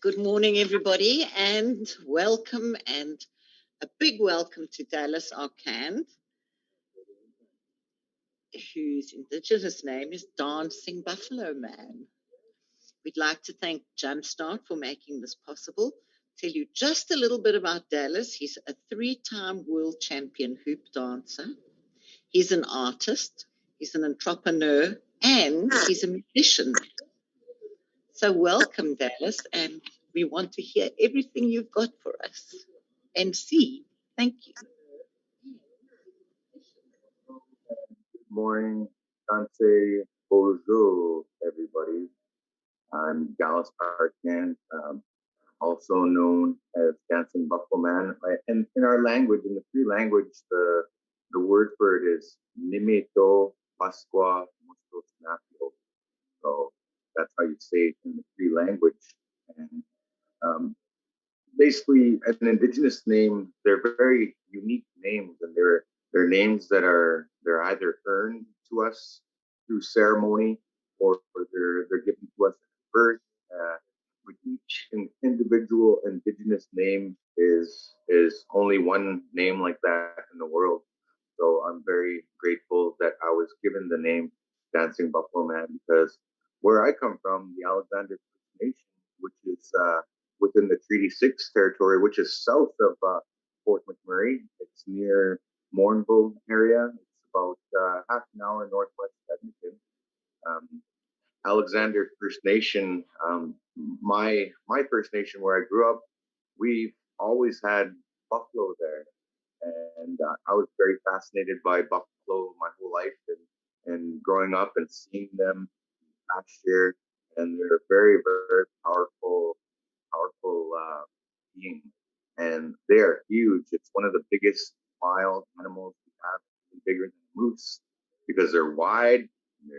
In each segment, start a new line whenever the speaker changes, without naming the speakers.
Good morning, everybody, and welcome, and a big welcome to Dallas Arcand, whose indigenous name is Dancing Buffalo Man. We'd like to thank Jumpstart for making this possible. Tell you just a little bit about Dallas. He's a 3-time world champion hoop dancer. He's an artist, he's an entrepreneur, and he's a musician. So welcome, Dallas, and we want to hear everything you've got for us and see. Thank you.
Good morning, Dante. Bonjour, everybody. I'm Dallas Arcand, also known as Dancing Buffalo Man. And in our language, in the Cree language, the word for it is Nimeto Pasqua Musto Snapio. So that's how you say it in the Cree language. And basically, an indigenous name, they're very unique names, and they're names that they're either earned to us through ceremony, or they're given to us at birth. But each individual indigenous name is only one name like that in the world. So I'm very grateful that I was given the name Dancing Buffalo Man, because where I come from, the Alexander First Nation, which is within the Treaty 6 territory, which is south of Fort McMurray. It's near Mournville area. It's about half an hour northwest of Edmonton. Alexander First Nation, my First Nation where I grew up, we've always had buffalo there. And I was very fascinated by buffalo my whole life, and growing up and seeing them pasture, and they're very, very powerful beings, and they are huge. It's one of the biggest wild animals we have, bigger than a moose, because they're wide, and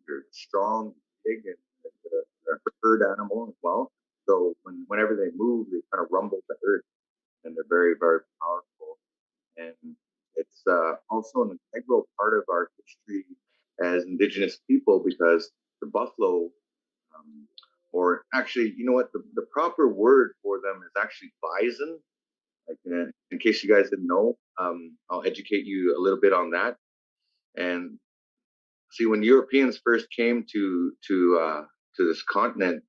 they're strong, big, and they're a herd animal as well. So whenever they move, they kind of rumble the earth, and they're very, very powerful. And it's also an integral part of our history as Indigenous people, because the buffalo, or actually, you know what, the proper word for them is actually bison. Like, in case you guys didn't know, I'll educate you a little bit on that. And see, when Europeans first came to this continent,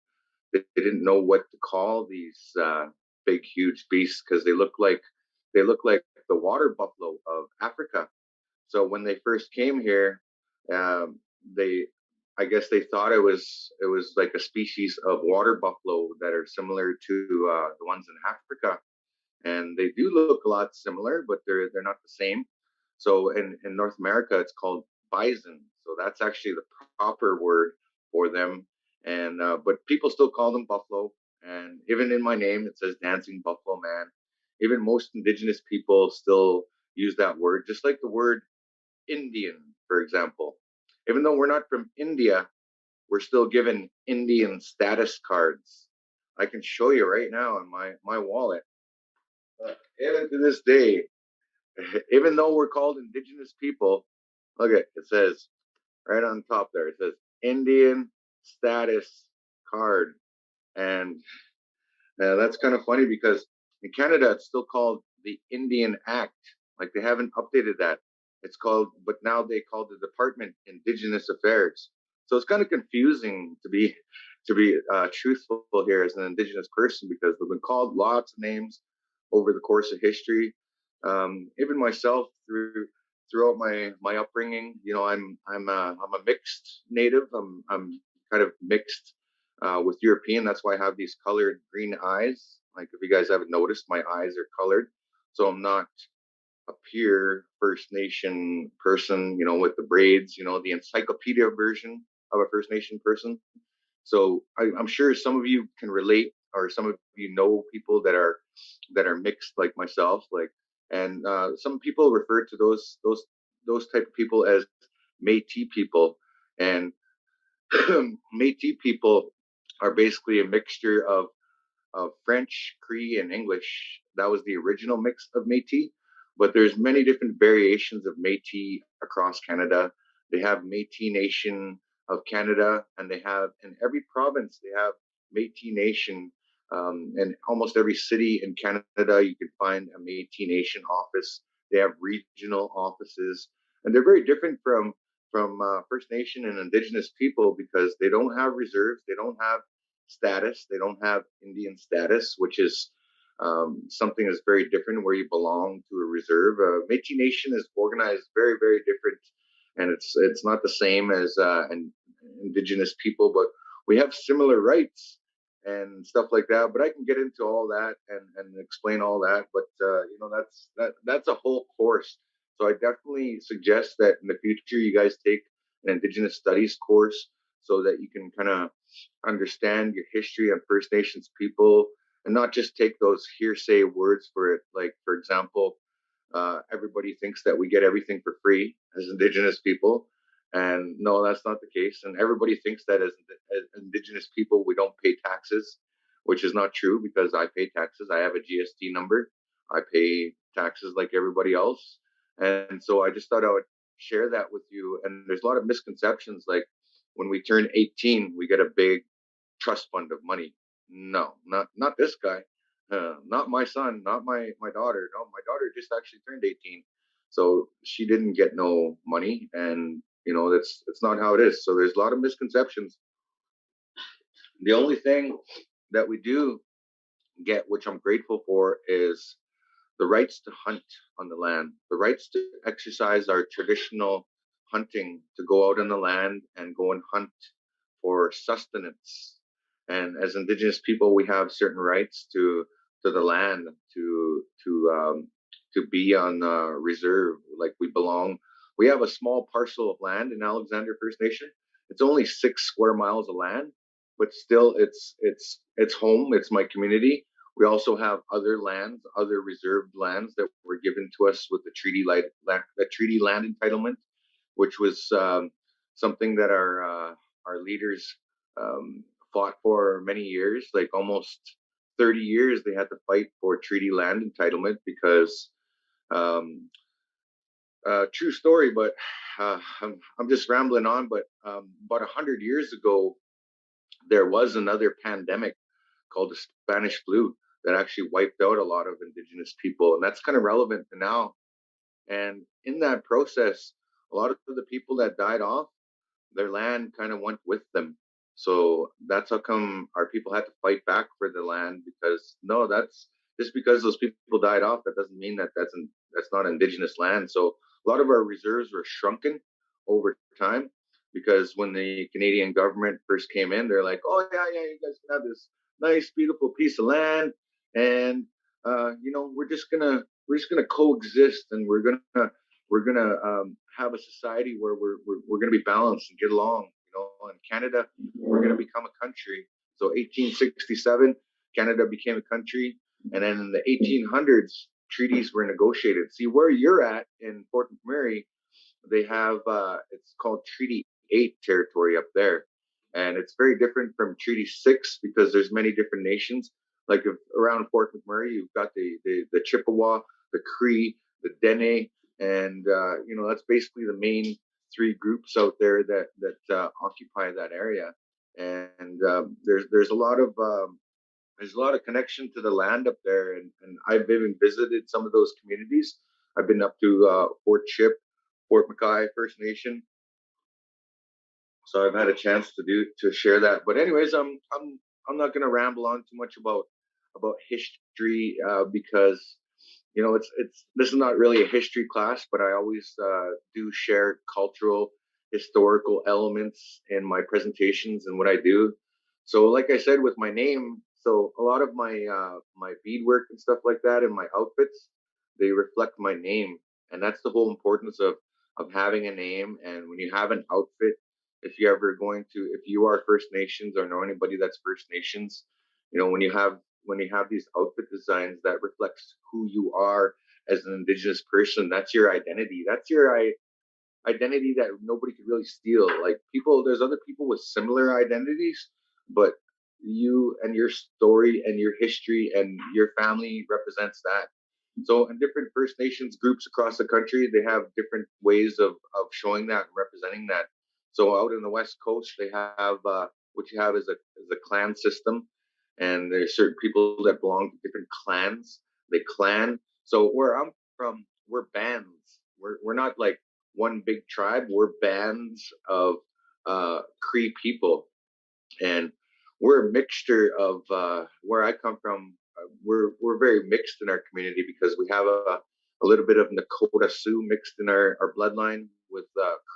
they didn't know what to call these big, huge beasts, because they look like the water buffalo of Africa. So when they first came here, I guess they thought it was like a species of water buffalo that are similar to the ones in Africa, and they do look a lot similar, but they're not the same. So in North America, it's called bison. So that's actually the proper word for them. And but people still call them buffalo. And even in my name, it says Dancing Buffalo Man. Even most Indigenous people still use that word, just like the word Indian, for example. Even though we're not from India, we're still given Indian status cards. I can show you right now on my wallet. Even to this day, even though we're called Indigenous people, look at it says right on top there. It says Indian status card, and that's kind of funny, because in Canada it's still called the Indian Act. Like, they haven't updated that. It's called, but now they call the Department Indigenous Affairs. So it's kind of confusing to be truthful here as an Indigenous person, because we've been called lots of names over the course of history. Even myself, throughout my upbringing, you know, I'm a mixed native. I'm kind of mixed with European. That's why I have these colored green eyes. Like, if you guys haven't noticed, my eyes are colored. So I'm not a pure First Nation person, you know, with the braids, you know, the encyclopedia version of a First Nation person. So I'm sure some of you can relate, or some of you know people that are mixed like myself. Like, and some people refer to those type of people as Métis people, and Métis people are basically a mixture of French, Cree, and English. That was the original mix of Métis, but there's many different variations of Métis across Canada. They have Métis Nation of Canada, and they have, in every province, they have Métis Nation In almost every city in Canada, you can find a Métis Nation office. They have regional offices, and they're very different from First Nation and Indigenous people because they don't have reserves, they don't have status, they don't have Indian status, which is something that's very different where you belong to a reserve. Métis Nation is organized very, very different, and it's not the same as Indigenous people, but we have similar rights and stuff like that. But I can get into all that and explain all that. But that's a whole course. So I definitely suggest that in the future you guys take an Indigenous Studies course so that you can kind of understand your history and First Nations people and not just take those hearsay words for it. Like, for example, everybody thinks that we get everything for free as Indigenous people. And no, that's not the case. And everybody thinks that as Indigenous people, we don't pay taxes, which is not true because I pay taxes. I have a GST number. I pay taxes like everybody else. And so I just thought I would share that with you. And there's a lot of misconceptions. Like when we turn 18, we get a big trust fund of money. No, not this guy. Not my son, not my daughter. No, my daughter just actually turned 18, so she didn't get no money, and that's not how it is. So there's a lot of misconceptions. The only thing that we do get, which I'm grateful for, is the rights to hunt on the land, the rights to exercise our traditional hunting, to go out on the land and go and hunt for sustenance. And as Indigenous people, we have certain rights to the land, to be on reserve, like we belong. We have a small parcel of land in Alexander First Nation. It's only 6 square miles of land, but still, it's home. It's my community. We also have other lands, other reserved lands that were given to us with the treaty land entitlement, which was something that our leaders fought for many years, like almost 30 years. They had to fight for treaty land entitlement because true story, but I'm just rambling on. But about 100 years ago, there was another pandemic called the Spanish flu that actually wiped out a lot of Indigenous people, and that's kind of relevant to now. And in that process, a lot of the people that died off, their land kind of went with them. So that's how come our people had to fight back for the land, because no, that's just because those people died off, that doesn't mean that that's not indigenous land. So a lot of our reserves were shrunken over time because when the Canadian government first came in, they're like, oh yeah, you guys can have this nice, beautiful piece of land, and we're just gonna coexist, and we're gonna have a society where we're gonna be balanced and get along. In Canada, we're gonna become a country. So 1867, Canada became a country, and then in the 1800s, treaties were negotiated. See where you're at in Fort McMurray, they have it's called Treaty 8 territory up there, and it's very different from Treaty 6 because there's many different nations. Like around Fort McMurray, you've got the Chippewa, the Cree, the Dene, and that's basically the main three groups out there that occupy that area. And there's a lot of connection to the land up there, and I've even visited some of those communities. I've been up to Fort Chip, Fort McKay First Nation, so I've had a chance to share that. But anyways, I'm not going to ramble on too much about history because it's this is not really a history class, but I always do share cultural, historical elements in my presentations and what I do. So, like I said, with my name, so a lot of my beadwork and stuff like that, and my outfits, they reflect my name, and that's the whole importance of having a name. And when you have an outfit, if you are First Nations or know anybody that's First Nations, when you have these outfit designs that reflects who you are as an Indigenous person, that's your identity. That's your identity that nobody could really steal. Like there's other people with similar identities, but you and your story and your history and your family represents that. So in different First Nations groups across the country, they have different ways of showing that and representing that. So out in the West Coast, they have what you have is a clan system, and there's certain people that belong to different clans. They clan. So where I'm from, we're bands. We're not like one big tribe. We're bands of Cree people, and we're a mixture of where I come from. We're very mixed in our community because we have a little bit of Nakota Sioux mixed in our bloodline with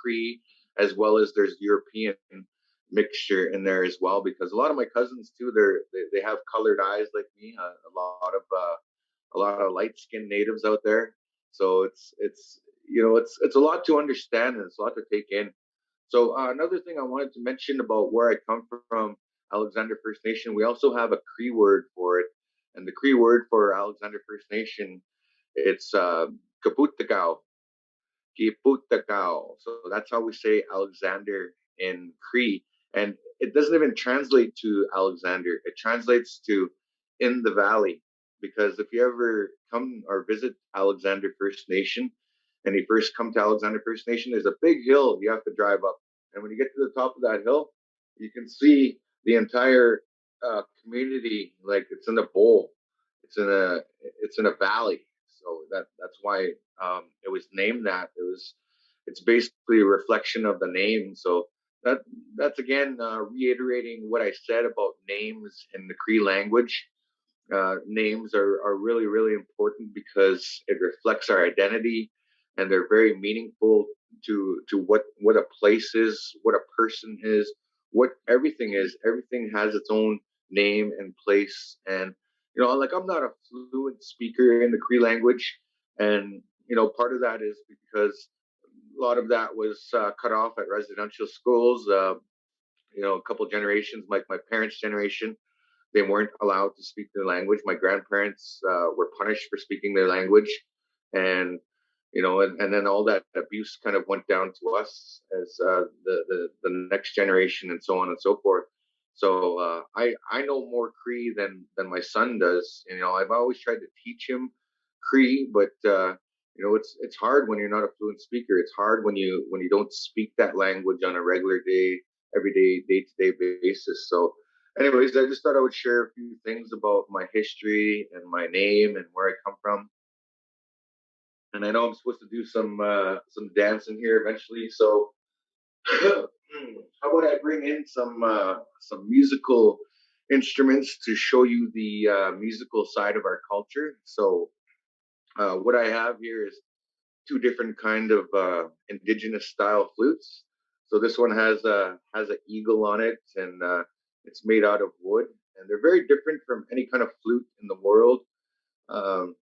Cree, as well as there's European mixture in there as well. Because a lot of my cousins too, they have colored eyes like me. A lot of light skinned natives out there. So it's a lot to understand and it's a lot to take in. So another thing I wanted to mention about where I come from, Alexander First Nation, we also have a Cree word for it, and the Cree word for Alexander First Nation, it's Kaputagao, Kiputagao. So that's how we say Alexander in Cree, and it doesn't even translate to Alexander. It translates to in the valley, because if you ever come or visit Alexander First Nation, and you first come to Alexander First Nation, there's a big hill you have to drive up. And when you get to the top of that hill, you can see the entire community like it's in a bowl. It's in a valley. So that's why it was named that. It's basically a reflection of the name. So that that's again reiterating what I said about names in the Cree language. Names are really, really important because it reflects our identity, and they're very meaningful to what a place is, what a person is, what everything is. Everything has its own name and place. And like I'm not a fluent speaker in the Cree language, and part of that is because a lot of that was cut off at residential schools. A couple generations, like my parents' generation, they weren't allowed to speak their language. My grandparents were punished for speaking their language, and and then all that abuse kind of went down to us as the next generation, and so on and so forth. So I know more Cree than my son does. I've always tried to teach him Cree, but it's hard when you're not a fluent speaker. It's hard when you don't speak that language on a regular day, everyday, day to day basis. So anyways, I just thought I would share a few things about my history and my name and where I come from. And I know I'm supposed to do some dancing here eventually. So how about I bring in some musical instruments to show you the musical side of our culture. So what I have here is two different kind of indigenous style flutes. So this one has an eagle on it, and it's made out of wood, and they're very different from any kind of flute in the world. Um,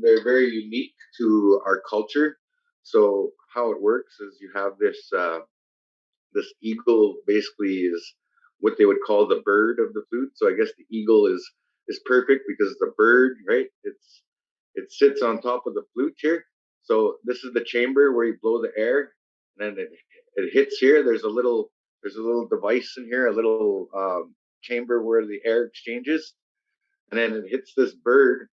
they're very unique to our culture. So how it works is you have this eagle basically is what they would call the bird of the flute. So I guess the eagle is perfect because the bird, right? It sits on top of the flute here. So this is the chamber where you blow the air, and then it hits here. There's a little device in here, a little chamber where the air exchanges, and then it hits this bird.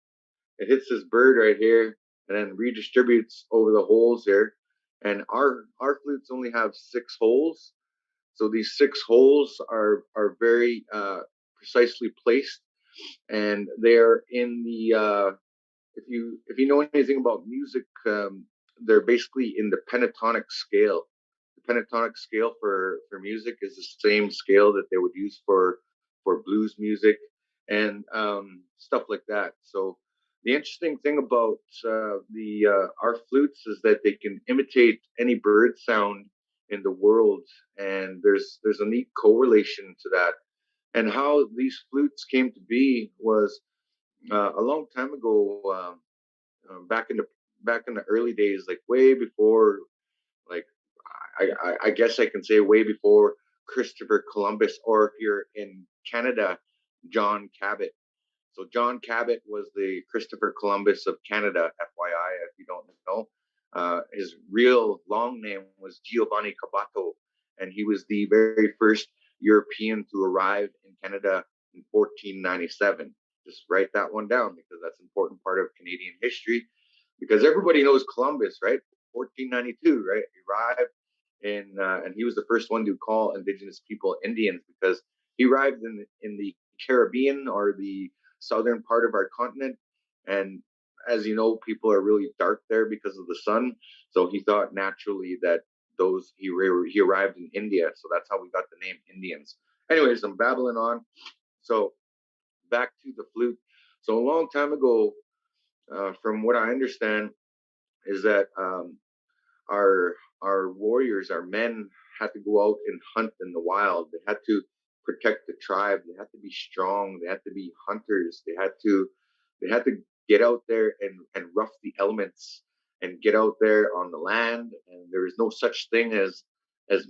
It hits this bird right here, and then redistributes over the holes here. And our flutes only have 6 holes, so these 6 holes are very precisely placed, and they are in the if you know anything about music, they're basically in the pentatonic scale. The pentatonic scale for music is the same scale that they would use for blues music and stuff like that. So the interesting thing about the our flutes is that they can imitate any bird sound in the world, and there's a neat correlation to that. And how these flutes came to be was a long time ago. Back in the early days, like way before, like I guess I can say way before Christopher Columbus, or if you're in Canada, John Cabot. So John Cabot was the Christopher Columbus of Canada, FYI, if you don't know. His real long name was Giovanni Cabato, and he was the very first European to arrive in Canada in 1497. Just write that one down because that's an important part of Canadian history. Because everybody knows Columbus, right? 1492, right? He arrived, and he was the first one to call Indigenous people Indians because he arrived in the Caribbean, or the southern part of our continent, and as you know, people are really dark there because of the sun. So he thought naturally that he arrived in India, so that's how we got the name Indians. Anyways, I'm babbling on. So back to the flute. So a long time ago, from what I understand, is that our warriors, our men, had to go out and hunt in the wild. They had to protect the tribe. They had to be strong. They had to be hunters. They had to get out there and rough the elements and get out there on the land. And there is no such thing as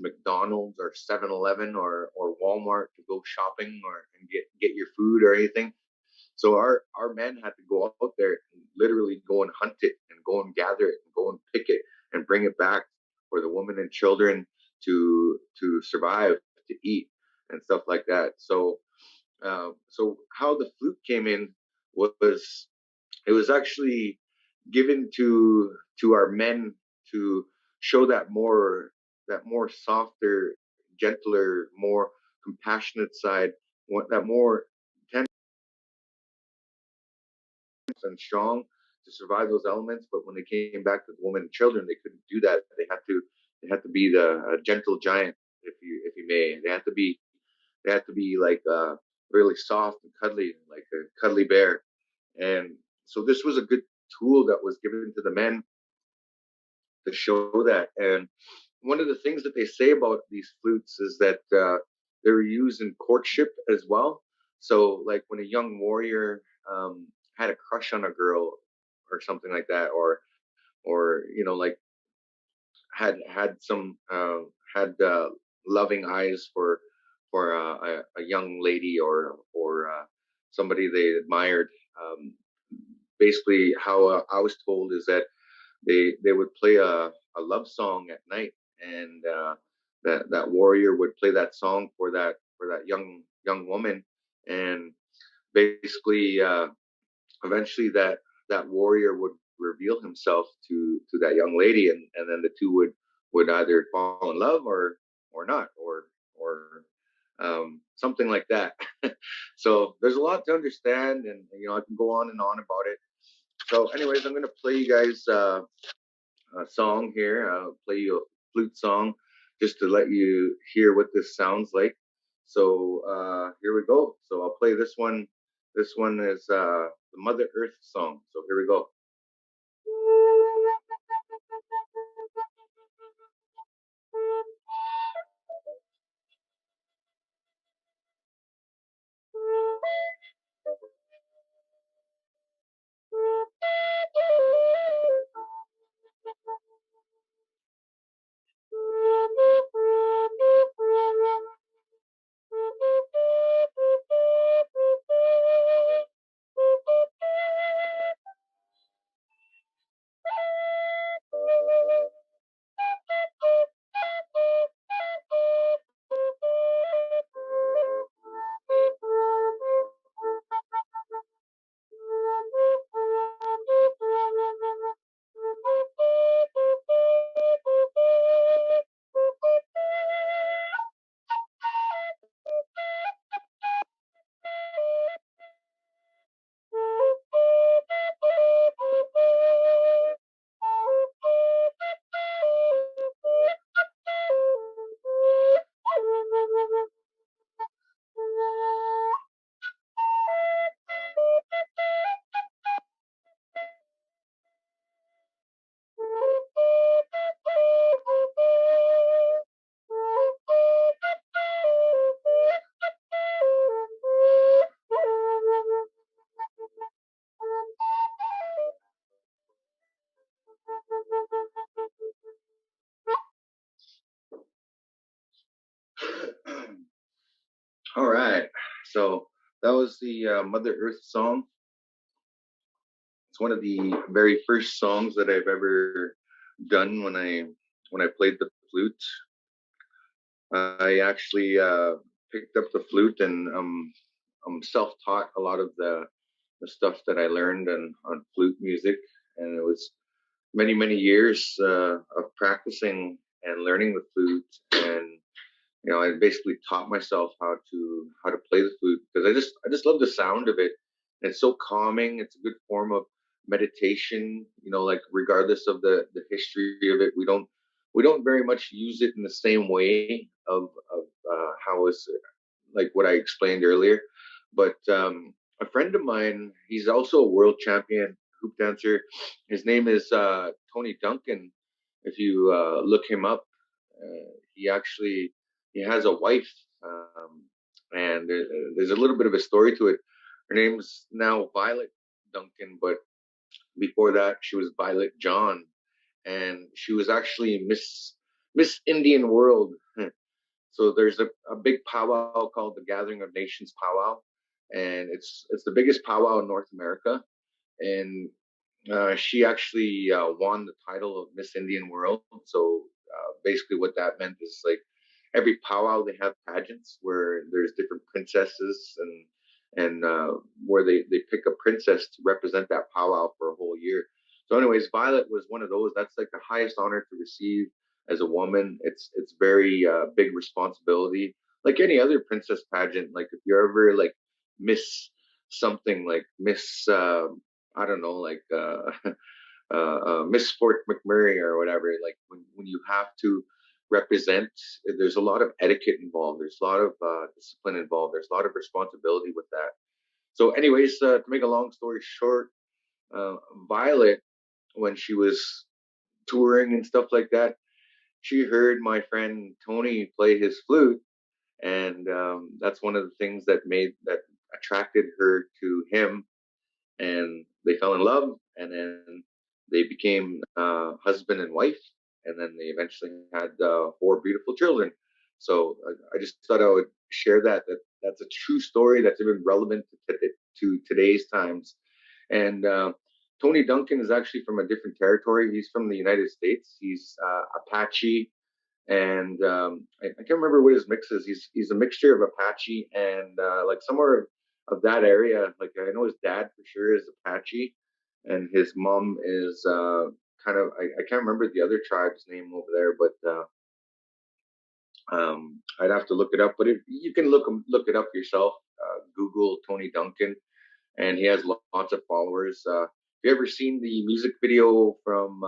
McDonald's or 7-Eleven or Walmart to go shopping or and get your food or anything. So our men had to go out there and literally go and hunt it and go and gather it and go and pick it and bring it back for the women and children to survive, to eat and stuff like that. So how the flute came in was, it was actually given to our men to show that more softer, gentler, more compassionate side, that more and strong to survive those elements. But when they came back to the women and children, they couldn't do that. They had to be the gentle giant, if you may. They had to be like really soft and cuddly, like a cuddly bear. And so this was a good tool that was given to the men to show that. And one of the things that they say about these flutes is that they're used in courtship as well. So, like when a young warrior had a crush on a girl or something like that, or like had some had loving eyes for a young lady or somebody they admired. Um, Basically, how I was told is that they would play a love song at night, and that warrior would play that song for that young woman, and basically eventually that warrior would reveal himself to that young lady, and then the two would either fall in love or not, or something like that. So there's a lot to understand, and I can go on and on about it. So anyways, I'm going to play you guys a song here. I'll play you a flute song just to let you hear what this sounds like. So here we go. So I'll play this one. This one is the Mother Earth song. So here we go. All right. So that was the Mother Earth song. It's one of the very first songs that I've ever done when I played the flute. I actually picked up the flute, and I'm self-taught a lot of the stuff that I learned on flute music, and it was many years of practicing and learning the flute, and I basically taught myself how to play the flute because I just love the sound of it. It's so calming. It's a good form of meditation. Like regardless of the history of it, we don't very much use it in the same way of how it's like what I explained earlier. But a friend of mine, he's also a world champion hoop dancer. His name is Tony Duncan. If you look him up, he has a wife, and there's a little bit of a story to it. Her name's now Violet Duncan, but before that, she was Violet John, and she was actually Miss Indian World. So there's a big powwow called the Gathering of Nations powwow, and it's the biggest powwow in North America. And she actually won the title of Miss Indian World. So basically, what that meant is like every powwow they have pageants where there's different princesses and where they pick a princess to represent that powwow for a whole year. So, anyways, Violet was one of those. That's like the highest honor to receive as a woman. It's very big responsibility, like any other princess pageant. Like if you're ever like Miss something, like Miss I don't know, like Miss Fort McMurray or whatever. Like when you have to represent, there's a lot of etiquette involved. There's a lot of discipline involved. There's a lot of responsibility with that. So, anyways, to make a long story short, uh, Violet, when she was touring and stuff like that, she heard my friend Tony play his flute, and that's one of the things that attracted her to him, and they fell in love, and then they became husband and wife, and then they eventually had four beautiful children. So I just thought I would share that's a true story that's even relevant to today's times. And Tony Duncan is actually from a different territory. He's from the United States. He's Apache, and I can't remember what his mix is. He's a mixture of Apache and like somewhere of that area. Like I know his dad for sure is Apache, and his mom is kind of I can't remember the other tribe's name over there, but I'd have to look it up. But you can look it up yourself. Google Tony Duncan, and he has lots of followers. Have you ever seen the music video from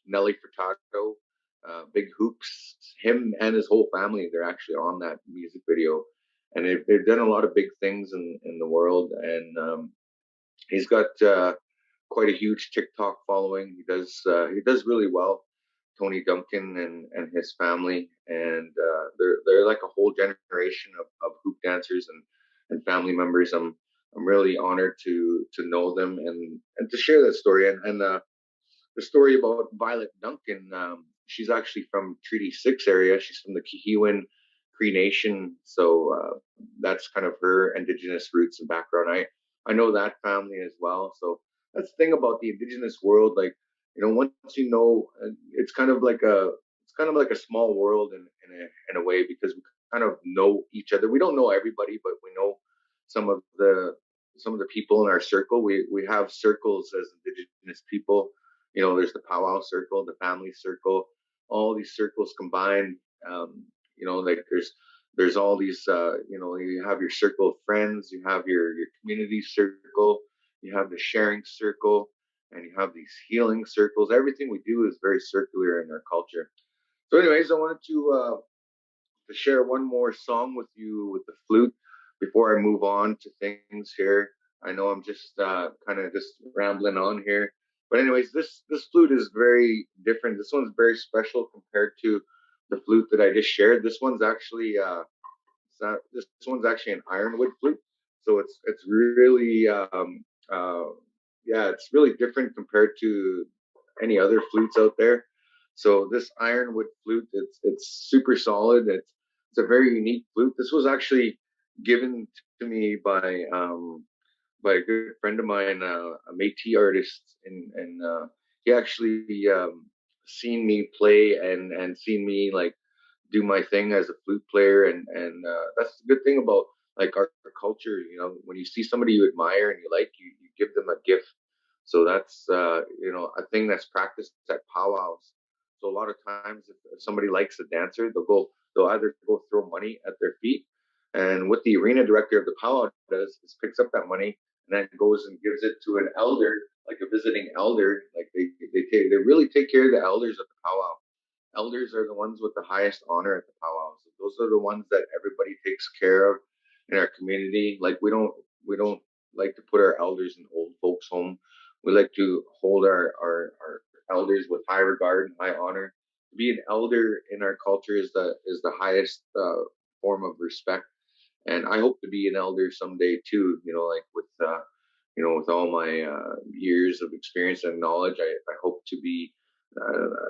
Nelly Furtado, Big Hoops? Him and his whole family, they're actually on that music video, and they've done a lot of big things in the world. And he's got quite a huge TikTok following. He does really well. Tony Duncan and his family, and they're like a whole generation of hoop dancers and family members. I'm really honored to know them and to share that story. And the story about Violet Duncan, she's actually from Treaty Six area. She's from the Kihiwan Cree Nation, so that's kind of her indigenous roots and background. I know that family as well. So that's the thing about the indigenous world. Like once you know, it's kind of like a small world in a way because we kind of know each other. We don't know everybody, but we know some of the some of the people in our circle. We have circles as indigenous people. There's the powwow circle, the family circle, all these circles combined. Like there's all these. You have your circle of friends, you have your community circle, you have the sharing circle, and you have these healing circles. Everything we do is very circular in our culture. So, anyways, I wanted to share one more song with you with the flute before I move on to things here. I know I'm just kind of just rambling on here, but anyways, this flute is very different. This one's very special compared to the flute that I just shared. This one's actually an ironwood flute, so it's really yeah, it's really different compared to any other flutes out there. So this ironwood flute, it's super solid. It's a very unique flute. This was actually given to me by a good friend of mine, a Métis artist, and he actually seen me play and seen me like do my thing as a flute player, and that's the good thing about like our culture. When you see somebody you admire and you like, you give them a gift. So that's a thing that's practiced at powwows. So a lot of times, if somebody likes a dancer, they'll go they'll either go throw money at their feet, and what the arena director of the powwow does is picks up that money and then goes and gives it to an elder, like a visiting elder. Like they really take care of the elders at the powwow. Elders are the ones with the highest honor at the powwows. Those are the ones that everybody takes care of in our community. Like we don't like to put our elders in old folks' home. We like to hold our elders with high regard and high honor. To be an elder in our culture is the highest form of respect, and I hope to be an elder someday too. Like with all my years of experience and knowledge, I hope to be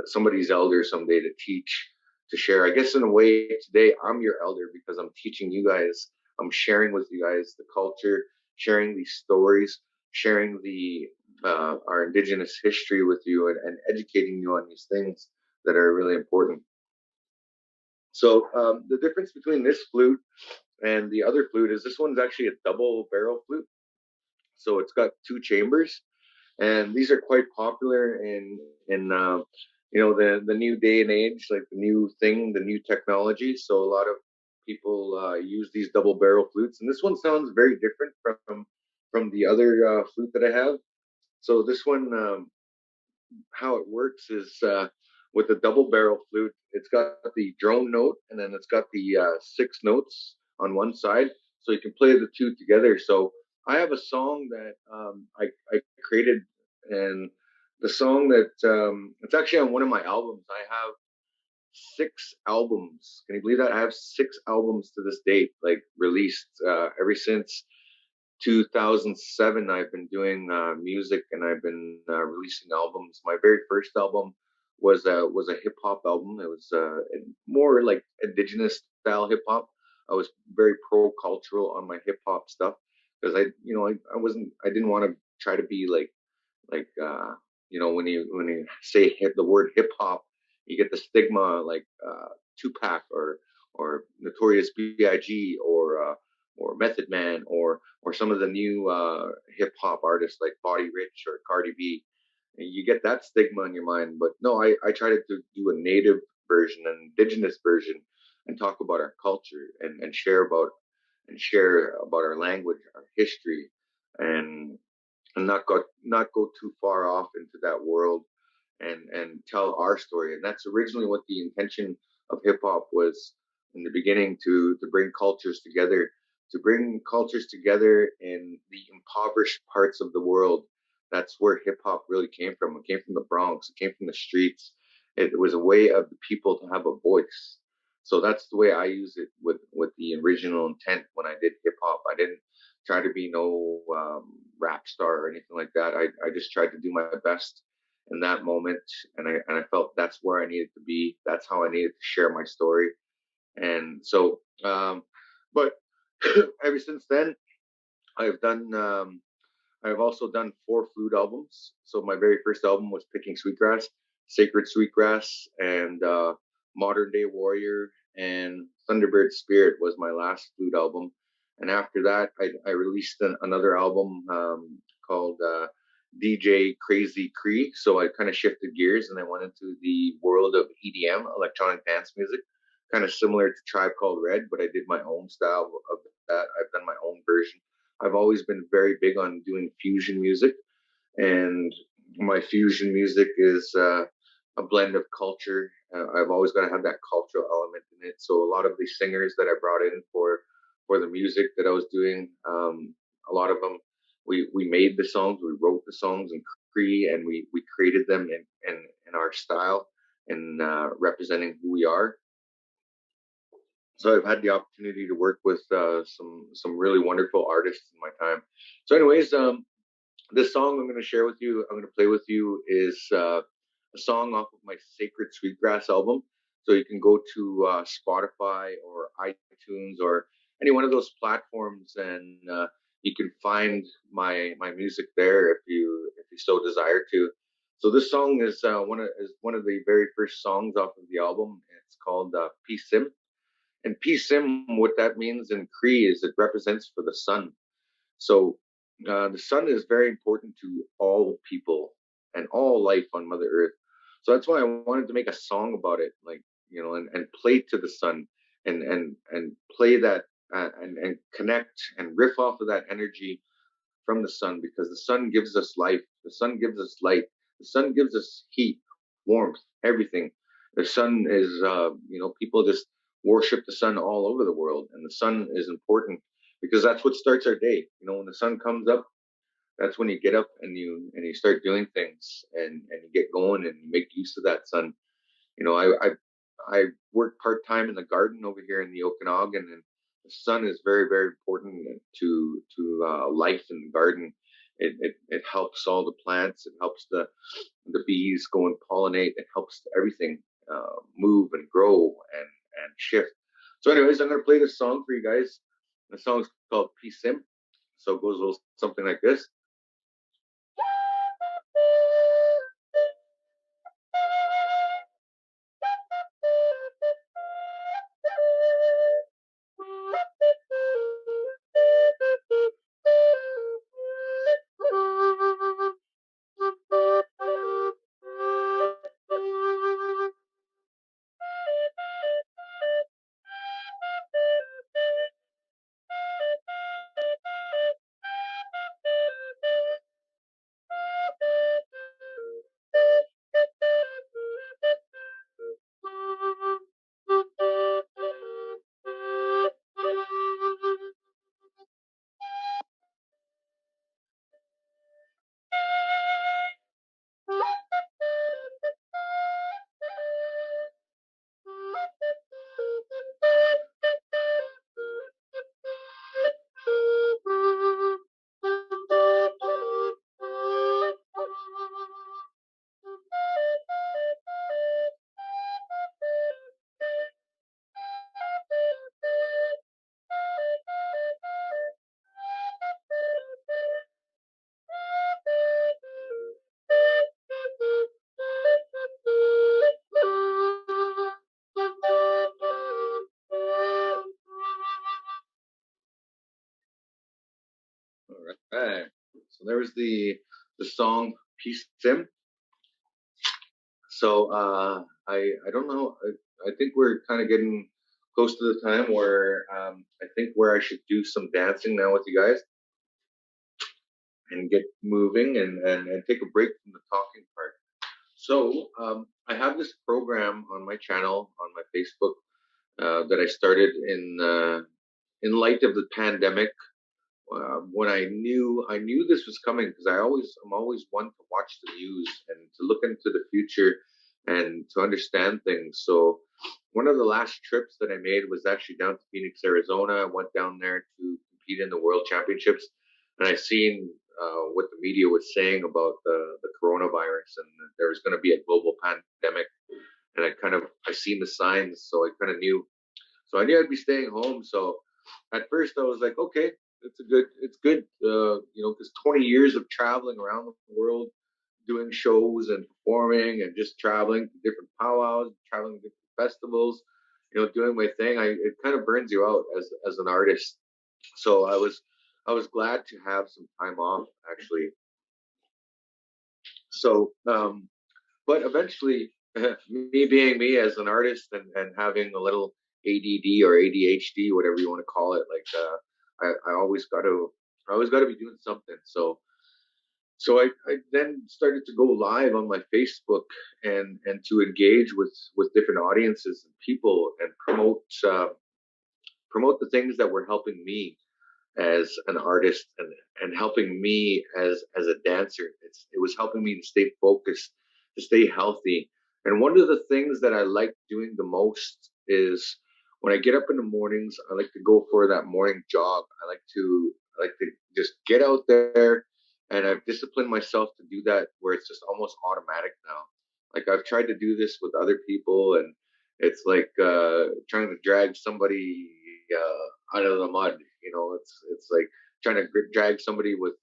somebody's elder someday to teach, to share. I guess in a way, today I'm your elder because I'm teaching you guys. I'm sharing with you guys the culture, sharing these stories, sharing the our indigenous history with you, and educating you on these things that are really important. So the difference between this flute and the other flute is this one's actually a double barrel flute. So it's got two chambers, and these are quite popular in the new day and age, like the new thing, the new technology. So a lot of people use these double barrel flutes, and this one sounds very different from the other flute that I have. So this one, how it works is with a double barrel flute, it's got the drone note, and then it's got the six notes on one side, so you can play the two together. So I have a song that I created, and the song that it's actually on one of my albums. I have six albums. Can you believe that? I have six albums to this date, like released ever since 2007. I've been doing music, and I've been releasing albums. My very first album was a hip hop album. It was more like indigenous style hip hop. I was very pro cultural on my hip hop stuff because I didn't want to try to be like when you say the word hip hop, you get the stigma like Tupac or Notorious B.I.G. or Method Man or some of the new hip hop artists like Body Rich or Cardi B. And you get that stigma in your mind, but no, I try to do a native version, an indigenous version, and talk about our culture and share about our language, our history, and and not go too far off into that world and tell our story. And that's originally what the intention of hip hop was in the beginning, to bring cultures together in the impoverished parts of the world. That's where hip hop really came from. It came from the Bronx. It came from the streets. It was a way of the people to have a voice. So that's the way I use it with the original intent when I did hip hop. I didn't try to be no rap star or anything like that. I just tried to do my best in that moment, and I felt that's where I needed to be. That's how I needed to share my story. And so, but ever since then, I've done. I've also done four flute albums. So my very first album was Picking Sweetgrass, Sacred Sweetgrass, and Modern Day Warrior, and Thunderbird Spirit was my last flute album. And after that, I released another album called DJ Crazy Cree. So I kind of shifted gears and I went into the world of EDM, electronic dance music, kind of similar to Tribe Called Red, but I did my own style of that. I've done my own version. I've always been very big on doing fusion music, and my fusion music is a blend of culture. I've always got to have that cultural element in it. So a lot of these singers that I brought in for the music that I was doing, a lot of them, we made the songs, we wrote the songs in Cree, and we created them in our style and representing who we are. So I've had the opportunity to work with some really wonderful artists in my time. So, anyways, this song I'm going to share with you, I'm going to play with you, is a song off of my Sacred Sweetgrass album. So you can go to Spotify or iTunes or any one of those platforms, and you can find my music there if you so desire to. So this song is one of the very first songs off of the album. It's called Peace Sim. And Sim, what that means in Cree is it represents for the sun. So the sun is very important to all people and all life on Mother Earth. So that's why I wanted to make a song about it. Like, and play to the sun, and play that, and connect and riff off of that energy from the sun, because the sun gives us life, the sun gives us light, the sun gives us heat, warmth, everything. The sun is, people just worship the sun all over the world, and the sun is important because that's what starts our day. When the sun comes up, that's when you get up and you start doing things, and you get going and you make use of that sun. I work part time in the garden over here in the Okanagan, and the sun is very, very important to life in the garden. It helps all the plants. It helps the bees go and pollinate. It helps everything move and grow and shift. So, anyways, I'm gonna play this song for you guys. The song's called Peace Sim. So it goes a little something like this. All right. So there was the song Peace Sim. So I don't know. I think we're kind of getting close to the time where I think where I should do some dancing now with you guys and get moving, and take a break from the talking part. So I have this program on my channel on my Facebook that I started in light of the pandemic, when I knew this was coming, because I'm always one to watch the news and to look into the future and to understand things. So one of the last trips that I made was actually down to Phoenix, Arizona. I went down there to compete in the World Championships, and I seen what the media was saying about the coronavirus, and that there was going to be a global pandemic. And I seen the signs, so I kind of knew. So I knew I'd be staying home. So at first I was like, okay, it's good, because 20 years of traveling around the world, doing shows and performing and just traveling to different powwows, traveling to different festivals, doing my thing. It kind of burns you out as an artist. So I was glad to have some time off, actually. So, but eventually, me being me as an artist, and having a little ADD or ADHD, whatever you want to call it, like I always got to be doing something. So I then started to go live on my Facebook, and to engage with different audiences and people, and promote the things that were helping me as an artist, and helping me as a dancer. It was helping me to stay focused, to stay healthy. And one of the things that I like doing the most is when I get up in the mornings, I like to go for that morning jog. I like to just get out there, and I've disciplined myself to do that where it's just almost automatic now. Like, I've tried to do this with other people, and it's like trying to drag somebody out of the mud. It's like trying to drag somebody with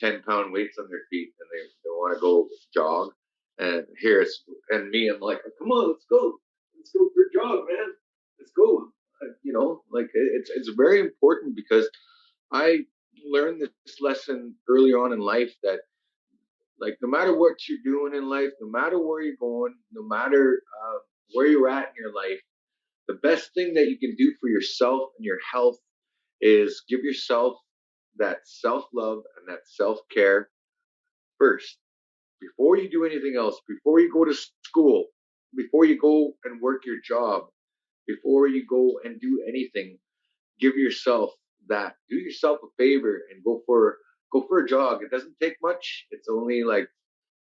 10-pound weights on their feet, and they want to go jog. And and me, I'm like, come on, let's go for a jog, man, let's go. Like, it's very important, because I learned this lesson early on in life, that, like, no matter what you're doing in life, no matter where you're going, no matter where you're at in your life, the best thing that you can do for yourself and your health is give yourself that self love and that self care first. Before you do anything else, before you go to school, before you go and work your job, before you go and do anything, give yourself that. Do yourself a favor and go for a jog. It doesn't take much. It's only like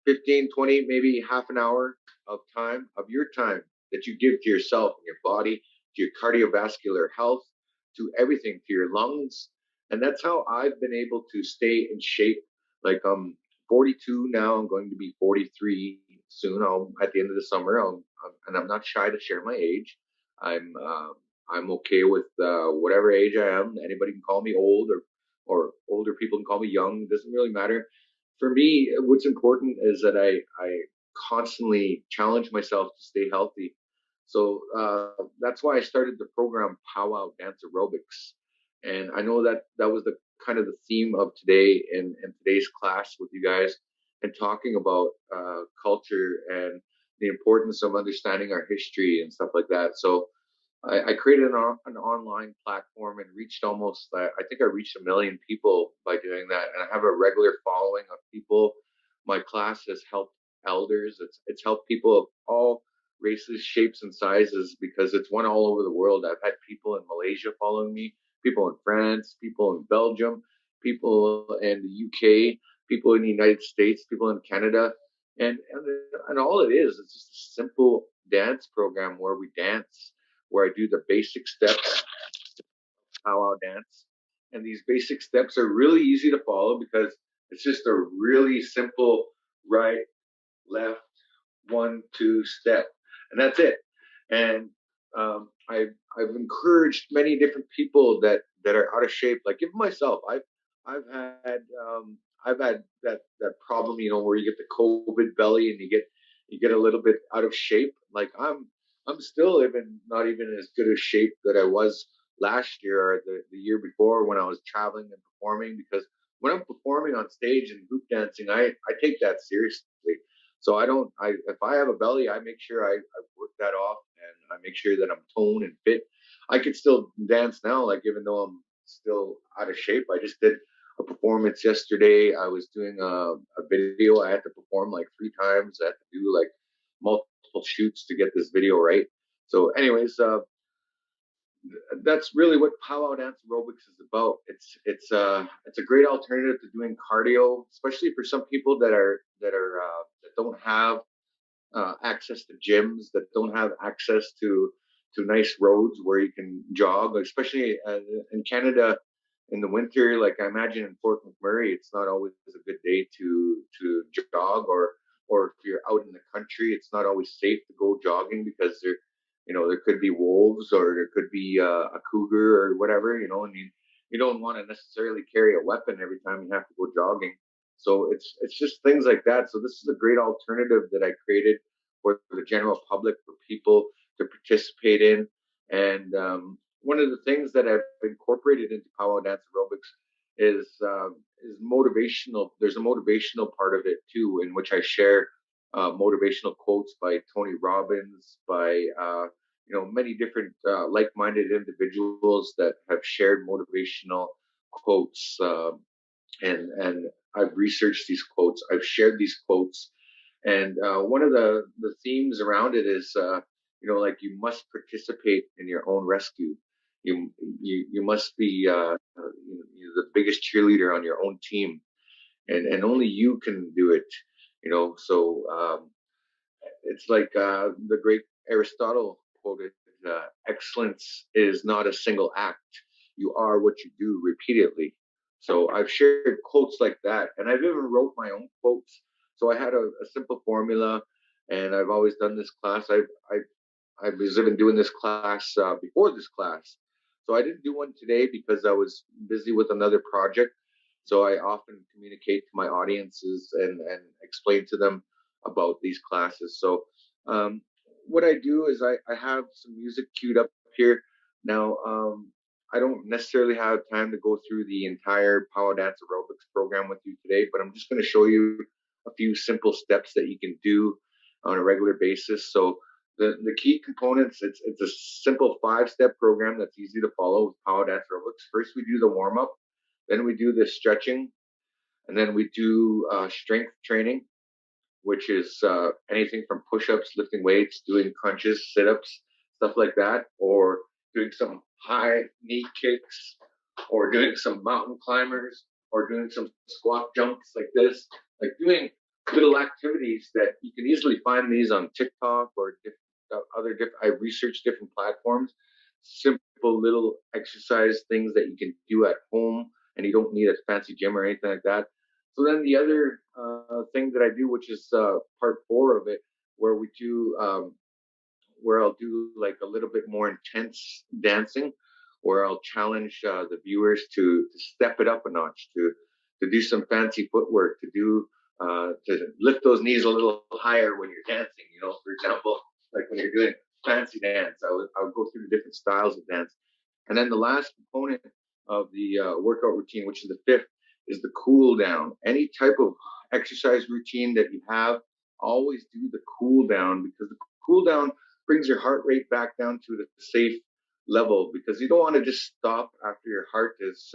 15, 20, maybe half an hour of time, of your time, that you give to yourself and your body, to your cardiovascular health, to everything, to your lungs. And that's how I've been able to stay in shape. Like I'm 42 now, I'm going to be 43 soon. At the end of the summer, and I'm not shy to share my age. I'm I'm okay with whatever age I am. Anybody can call me old, or older people can call me young. It doesn't really matter for me. What's important is that I constantly challenge myself to stay healthy. So that's why I started the program Powwow Dance Aerobics, and I know that that was the kind of the theme of today in today's class with you guys, and talking about culture and the importance of understanding our history and stuff like that. So I created an online platform and reached almost, I think I reached 1 million people by doing that. And I have a regular following of people. My class has helped elders. It's helped people of all races, shapes, and sizes, because it's one all over the world. I've had people in Malaysia following me, people in France, people in Belgium, people in the UK, people in the United States, people in Canada. And all it is, it's just a simple dance program where we dance, where I do the basic steps, powwow dance. And these basic steps are really easy to follow because it's just a really simple right, left, 1, 2 step, and that's it. And I've encouraged many different people that are out of shape, like even myself. I've had I've had that problem, where you get the COVID belly and you get a little bit out of shape. Like I'm still even not even as good a shape that I was last year or the year before when I was traveling and performing, because when I'm performing on stage and group dancing, I take that seriously. So I don't. If I have a belly, I make sure I work that off, and I make sure that I'm toned and fit. I could still dance now, like even though I'm still out of shape. I just did a performance yesterday. I was doing a video. I had to perform like 3 times. I had to do like multiple shoots to get this video right. So, anyways, that's really what powwow dance aerobics is about. It's a great alternative to doing cardio, especially for some people that don't have access to gyms, that don't have access to nice roads where you can jog, especially in Canada in the winter. Like I imagine in Fort McMurray, it's not always a good day to jog, or if you're out in the country, it's not always safe to go jogging because there could be wolves, or there could be a cougar or whatever, and you don't want to necessarily carry a weapon every time you have to go jogging. So it's just things like that. So this is a great alternative that I created for the general public, for people to participate in. And one of the things that I've incorporated into powwow dance aerobics is motivational. There's a motivational part of it too, in which I share motivational quotes by Tony Robbins, by many different like-minded individuals that have shared motivational quotes, and I've researched these quotes. I've shared these quotes, and one of the themes around it is, like you must participate in your own rescue. You must be you're the biggest cheerleader on your own team, and only you can do it. So it's like the great Aristotle quoted, excellence is not a single act. You are what you do repeatedly. So I've shared quotes like that, and I've even wrote my own quotes. So I had a simple formula, and I've always done this class. I was even doing this class before this class. So I didn't do one today because I was busy with another project. So I often communicate to my audiences and explain to them about these classes. So um, what I do is I have some music queued up here. Now, I don't necessarily have time to go through the entire Power Dance Aerobics program with you today, but I'm just going to show you a few simple steps that you can do on a regular basis. So the key components, it's a simple 5-step program that's easy to follow with Power Dance Aerobics. First, we do the warm up, then we do the stretching, and then we do strength training, which is anything from push-ups, lifting weights, doing crunches, sit-ups, stuff like that, or doing some high knee kicks, or doing some mountain climbers, or doing some squat jumps like this, like doing little activities that you can easily find these on TikTok or other different. I researched different platforms, simple little exercise things that you can do at home, and you don't need a fancy gym or anything like that. So then the other thing that I do, which is part 4 of it, where we do where I'll do like a little bit more intense dancing, where I'll challenge the viewers to step it up a notch, to do some fancy footwork, to lift those knees a little higher when you're dancing. You know, for example, like when you're doing fancy dance, I would go through the different styles of dance, and then the last component of the workout routine, which is the 5th, is the cool down. Any type of exercise routine that you have, always do the cool down, because the cool down brings your heart rate back down to the safe level, because you don't want to just stop after your heart is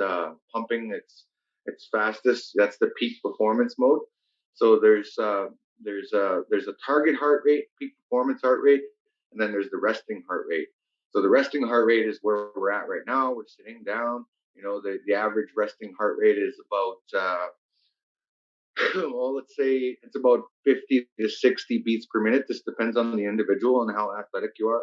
pumping its fastest. That's the peak performance mode. So there's a target heart rate, peak performance heart rate, and then there's the resting heart rate. So the resting heart rate is where we're at right now. We're sitting down. You know, the average resting heart rate is about well, let's say it's about 50 to 60 beats per minute. This depends on the individual and how athletic you are.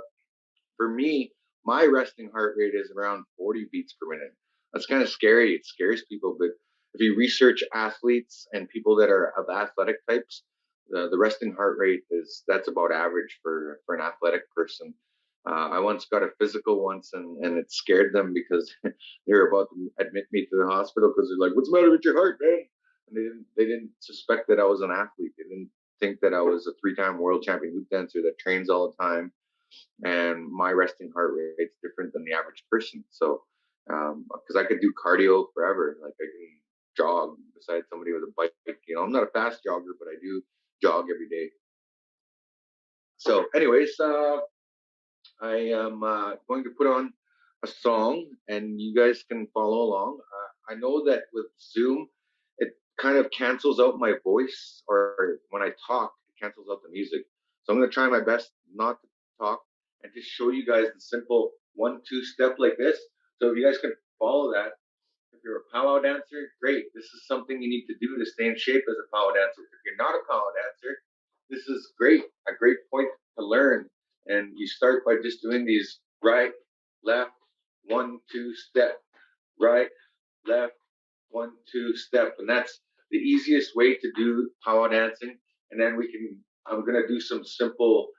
For me, my resting heart rate is around 40 beats per minute. That's kind of scary. It scares people. But if you research athletes and people that are of athletic types, the resting heart rate that's about average for an athletic person. I once got a physical once, and it scared them because they were about to admit me to the hospital because they're like, "What's the matter with your heart, man?" And they didn't suspect that I was an athlete. They didn't think that I was a 3-time world champion loop dancer that trains all the time, and my resting heart rate is different than the average person. So, because I could do cardio forever, like I can jog beside somebody with a bike. You know, I'm not a fast jogger, but I do jog every day. So, anyways, I am going to put on a song, and you guys can follow along. I know that with Zoom, it kind of cancels out my voice, or when I talk, it cancels out the music. So I'm going to try my best not to talk and just show you guys the simple 1-2 step like this. So if you guys can follow that, if you're a powwow dancer, great. This is something you need to do to stay in shape as a powwow dancer. If you're not a powwow dancer, this is great, a great point to learn. And you start by just doing these right, left, 1-2 step, right, left, 1-2 step. And that's the easiest way to do powwow dancing. And then I'm going to do some simple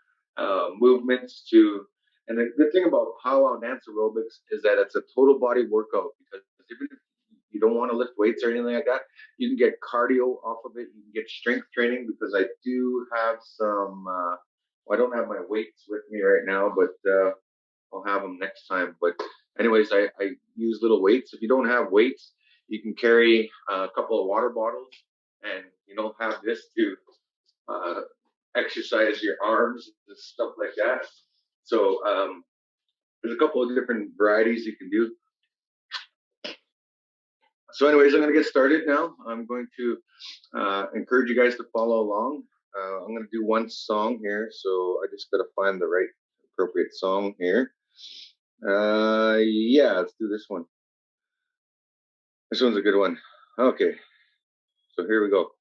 movements and the good thing about powwow dance aerobics is that it's a total body workout, because even if you don't want to lift weights or anything like that, you can get cardio off of it. You can get strength training, because I do have some, well, I don't have my weights with me right now, but I'll have them next time. But anyways, I use little weights. If you don't have weights, you can carry a couple of water bottles, and have this to uh, exercise your arms and stuff like that. So there's a couple of different varieties you can do. So anyways, I'm going to get started now. I'm going to encourage you guys to follow along. I'm going to do one song here, so I just got to find the right appropriate song here. Yeah, let's do this one. This one's a good one. Okay, so here we go.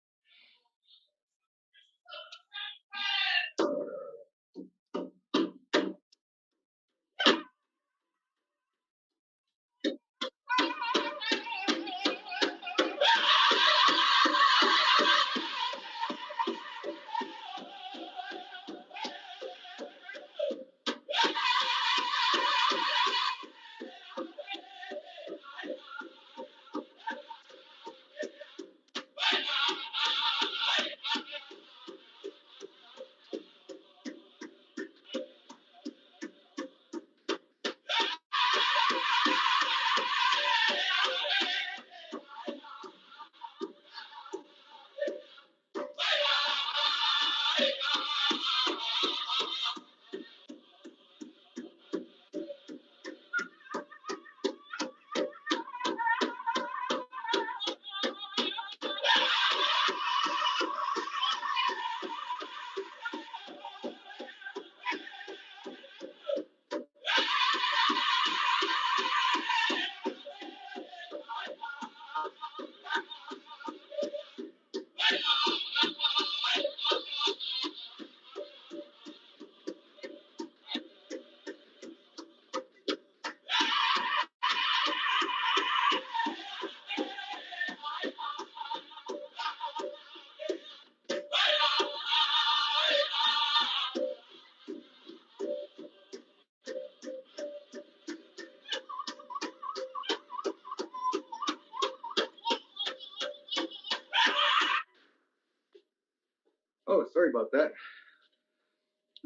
Oh, sorry about that.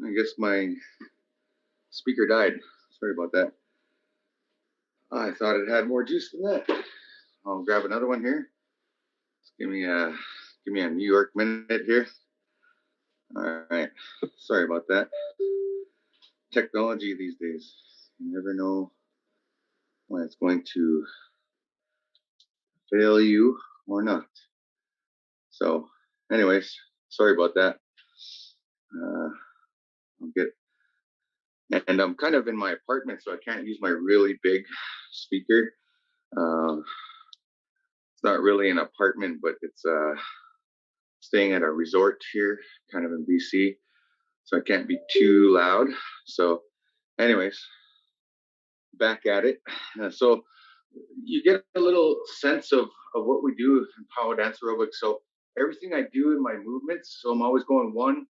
I guess my speaker died. Sorry about that. I thought it had more juice than that. I'll grab another one here. Just give me a New York minute here. All right. Sorry about that. Technology these days. You never know when it's going to fail you or not. So, anyways, sorry about that. I'll get, and I'm kind of in my apartment, so I can't use my really big speaker. It's not really an apartment, but it's staying at a resort here, kind of in BC, so I can't be too loud. So, anyways, back at it. So you get a little sense of what we do in power dance aerobics. So everything I do in my movements, so I'm always going 1,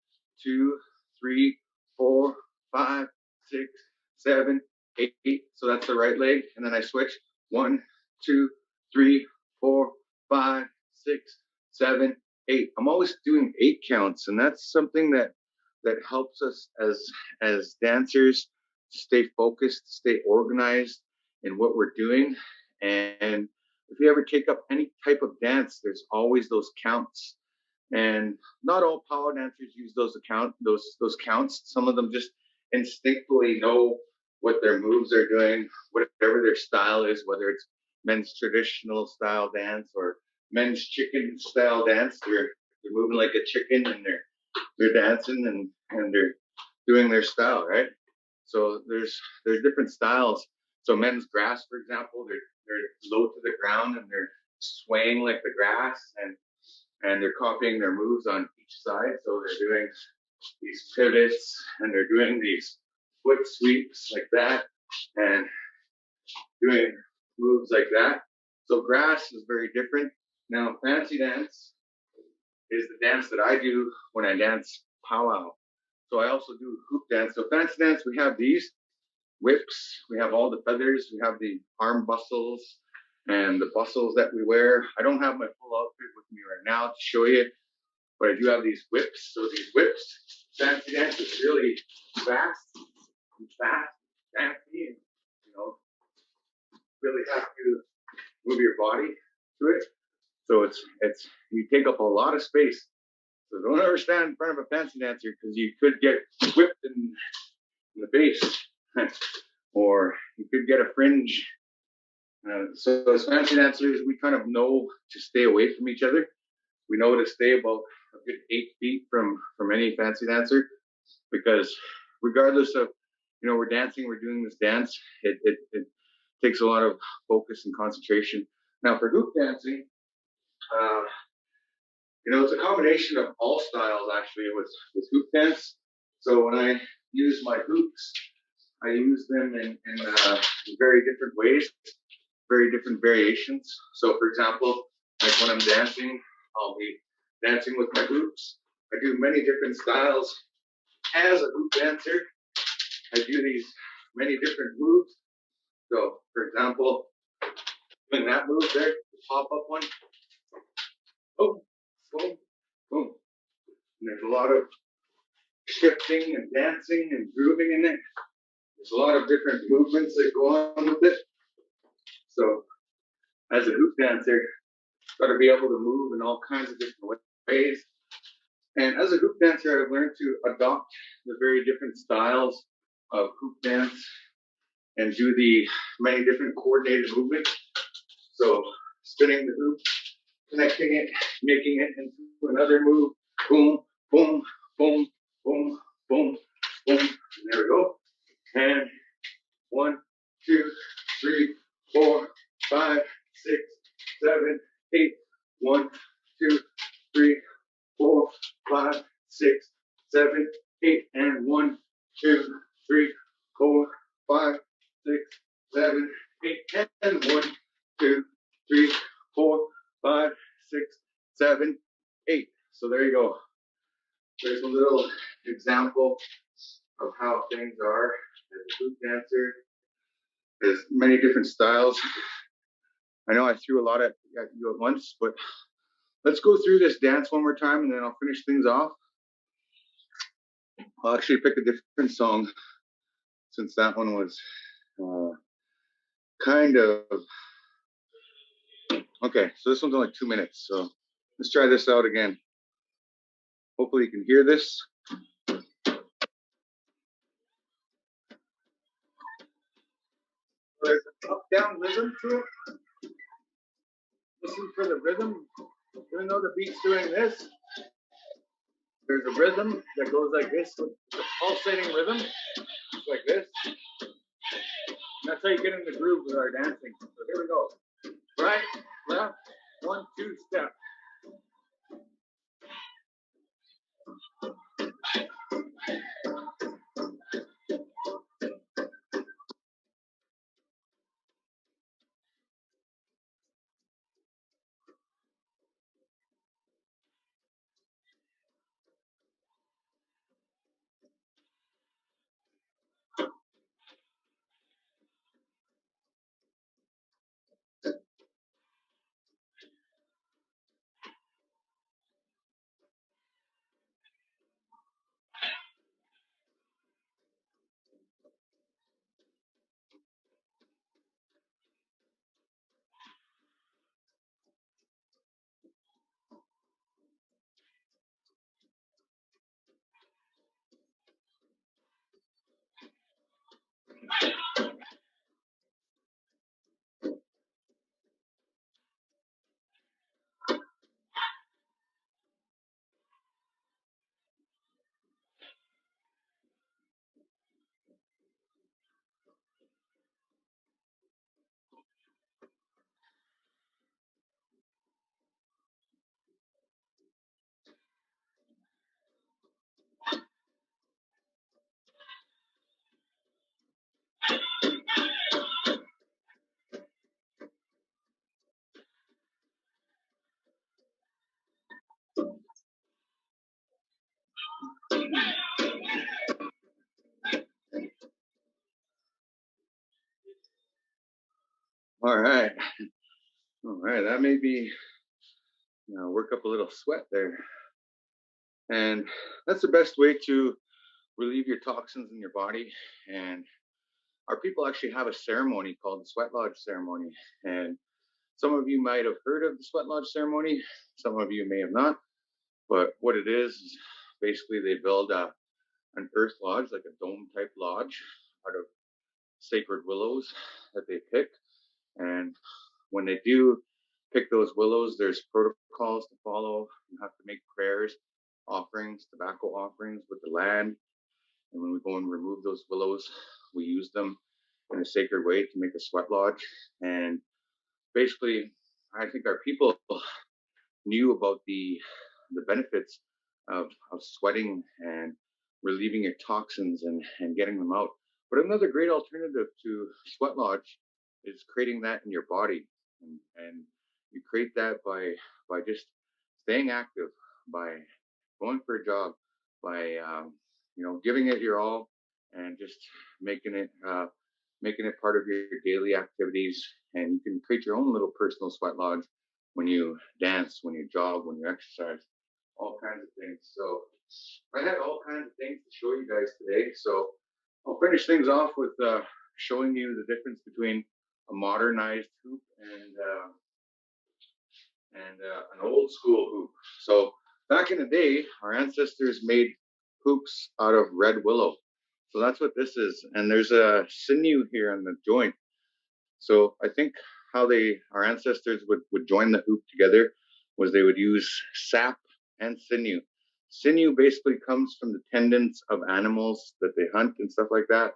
2, 3, 4, 5, 6, 7, 8. So that's the right leg, and then I switch 1, 2, 3, 4, 5, 6, 7, 8. I'm always doing 8 counts, and that's something that helps us as dancers to stay focused, stay organized in what we're doing. And if you ever take up any type of dance, there's always those counts. And not all power dancers use those counts. Some of them just instinctively know what their moves are doing, whatever their style is, whether it's men's traditional style dance or men's chicken style dance. They're moving like a chicken, and they're dancing and they're doing their style, right? So there's different styles. So men's grass, for example, they're low to the ground and they're swaying like the grass, and they're copying their moves on each side. So they're doing these pivots and they're doing these foot sweeps like that and doing moves like that. So grass is very different. Now fancy dance is the dance that I do when I dance powwow. So I also do hoop dance. So fancy dance, we have these whips, we have all the feathers, we have the arm bustles and the bustles that we wear. I don't have my full outfit with me right now to show you, but I do have these whips. So these whips, fancy dance is really fast, fancy, and really have to move your body to it. So it's you take up a lot of space. So don't ever stand in front of a fancy dancer because you could get whipped in the face, or you could get a fringe. So as fancy dancers, we kind of know to stay away from each other. We know to stay about a good 8 feet from any fancy dancer, because regardless of, we're dancing, we're doing this dance, it takes a lot of focus and concentration. Now for hoop dancing, it's a combination of all styles actually with hoop dance. So when I use my hoops, I use them in very different ways, very different variations. So for example, like when I'm dancing, I'll be dancing with my hoops. I do many different styles. As a hoop dancer, I do these many different moves. So for example, doing that move there, the pop-up one, boom, boom, boom. And there's a lot of shifting and dancing and grooving in it. There's a lot of different movements that go on with it. So as a hoop dancer, got to be able to move in all kinds of different ways. And as a hoop dancer, I've learned to adopt the very different styles of hoop dance and do the many different coordinated movements. So spinning the hoop, connecting it, making it into another move. Boom, boom, boom, boom, boom, boom. And there we go. And 1, 2, 3, 4, 5, 6, 7, 8. 1, 2, 3, 4, 5, 6, 7, 8. And 1, 2, 3, 4, 5, 6, 7, 8. And 1, 2, 3, 4, 5, 6, 7, 8. So there you go. There's a little example of how things are as a hoop dancer. There's many different styles. I know I threw a lot at you at once, but let's go through this dance one more time and then I'll finish things off. I'll actually pick a different song since that one was kind of okay. So this one's only 2 minutes. So let's try this out again. Hopefully you can hear this. There's an up-down rhythm to it. Listen for the rhythm. Even though the beat's doing this, there's a rhythm that goes like this. It's a pulsating rhythm. It's like this. And that's how you get in the groove with our dancing. So here we go. Right, left, 1, 2, step. All right. All right. That made me work up a little sweat there. And that's the best way to relieve your toxins in your body. And our people actually have a ceremony called the Sweat Lodge ceremony. And some of you might have heard of the Sweat Lodge ceremony. Some of you may have not. But what it is basically they build an earth lodge, like a dome type lodge out of sacred willows that they pick. And when they do pick those willows, there's protocols to follow. You have to make prayers, offerings, tobacco offerings with the land. And when we go and remove those willows, we use them in a sacred way to make a sweat lodge. And basically, I think our people knew about the benefits of sweating and relieving your toxins and getting them out. But another great alternative to sweat lodge is creating that in your body. And you create that by just staying active, by going for a jog, by giving it your all, and just making it part of your daily activities. And you can create your own little personal sweat lodge when you dance, when you jog, when you exercise, all kinds of things. So I had all kinds of things to show you guys today. So I'll finish things off with showing you the difference between a modernized hoop and an old school hoop. So back in the day, our ancestors made hoops out of red willow. So that's what this is. And there's a sinew here on the joint. So I think how our ancestors would join the hoop together was they would use sap and sinew. Sinew basically comes from the tendons of animals that they hunt and stuff like that.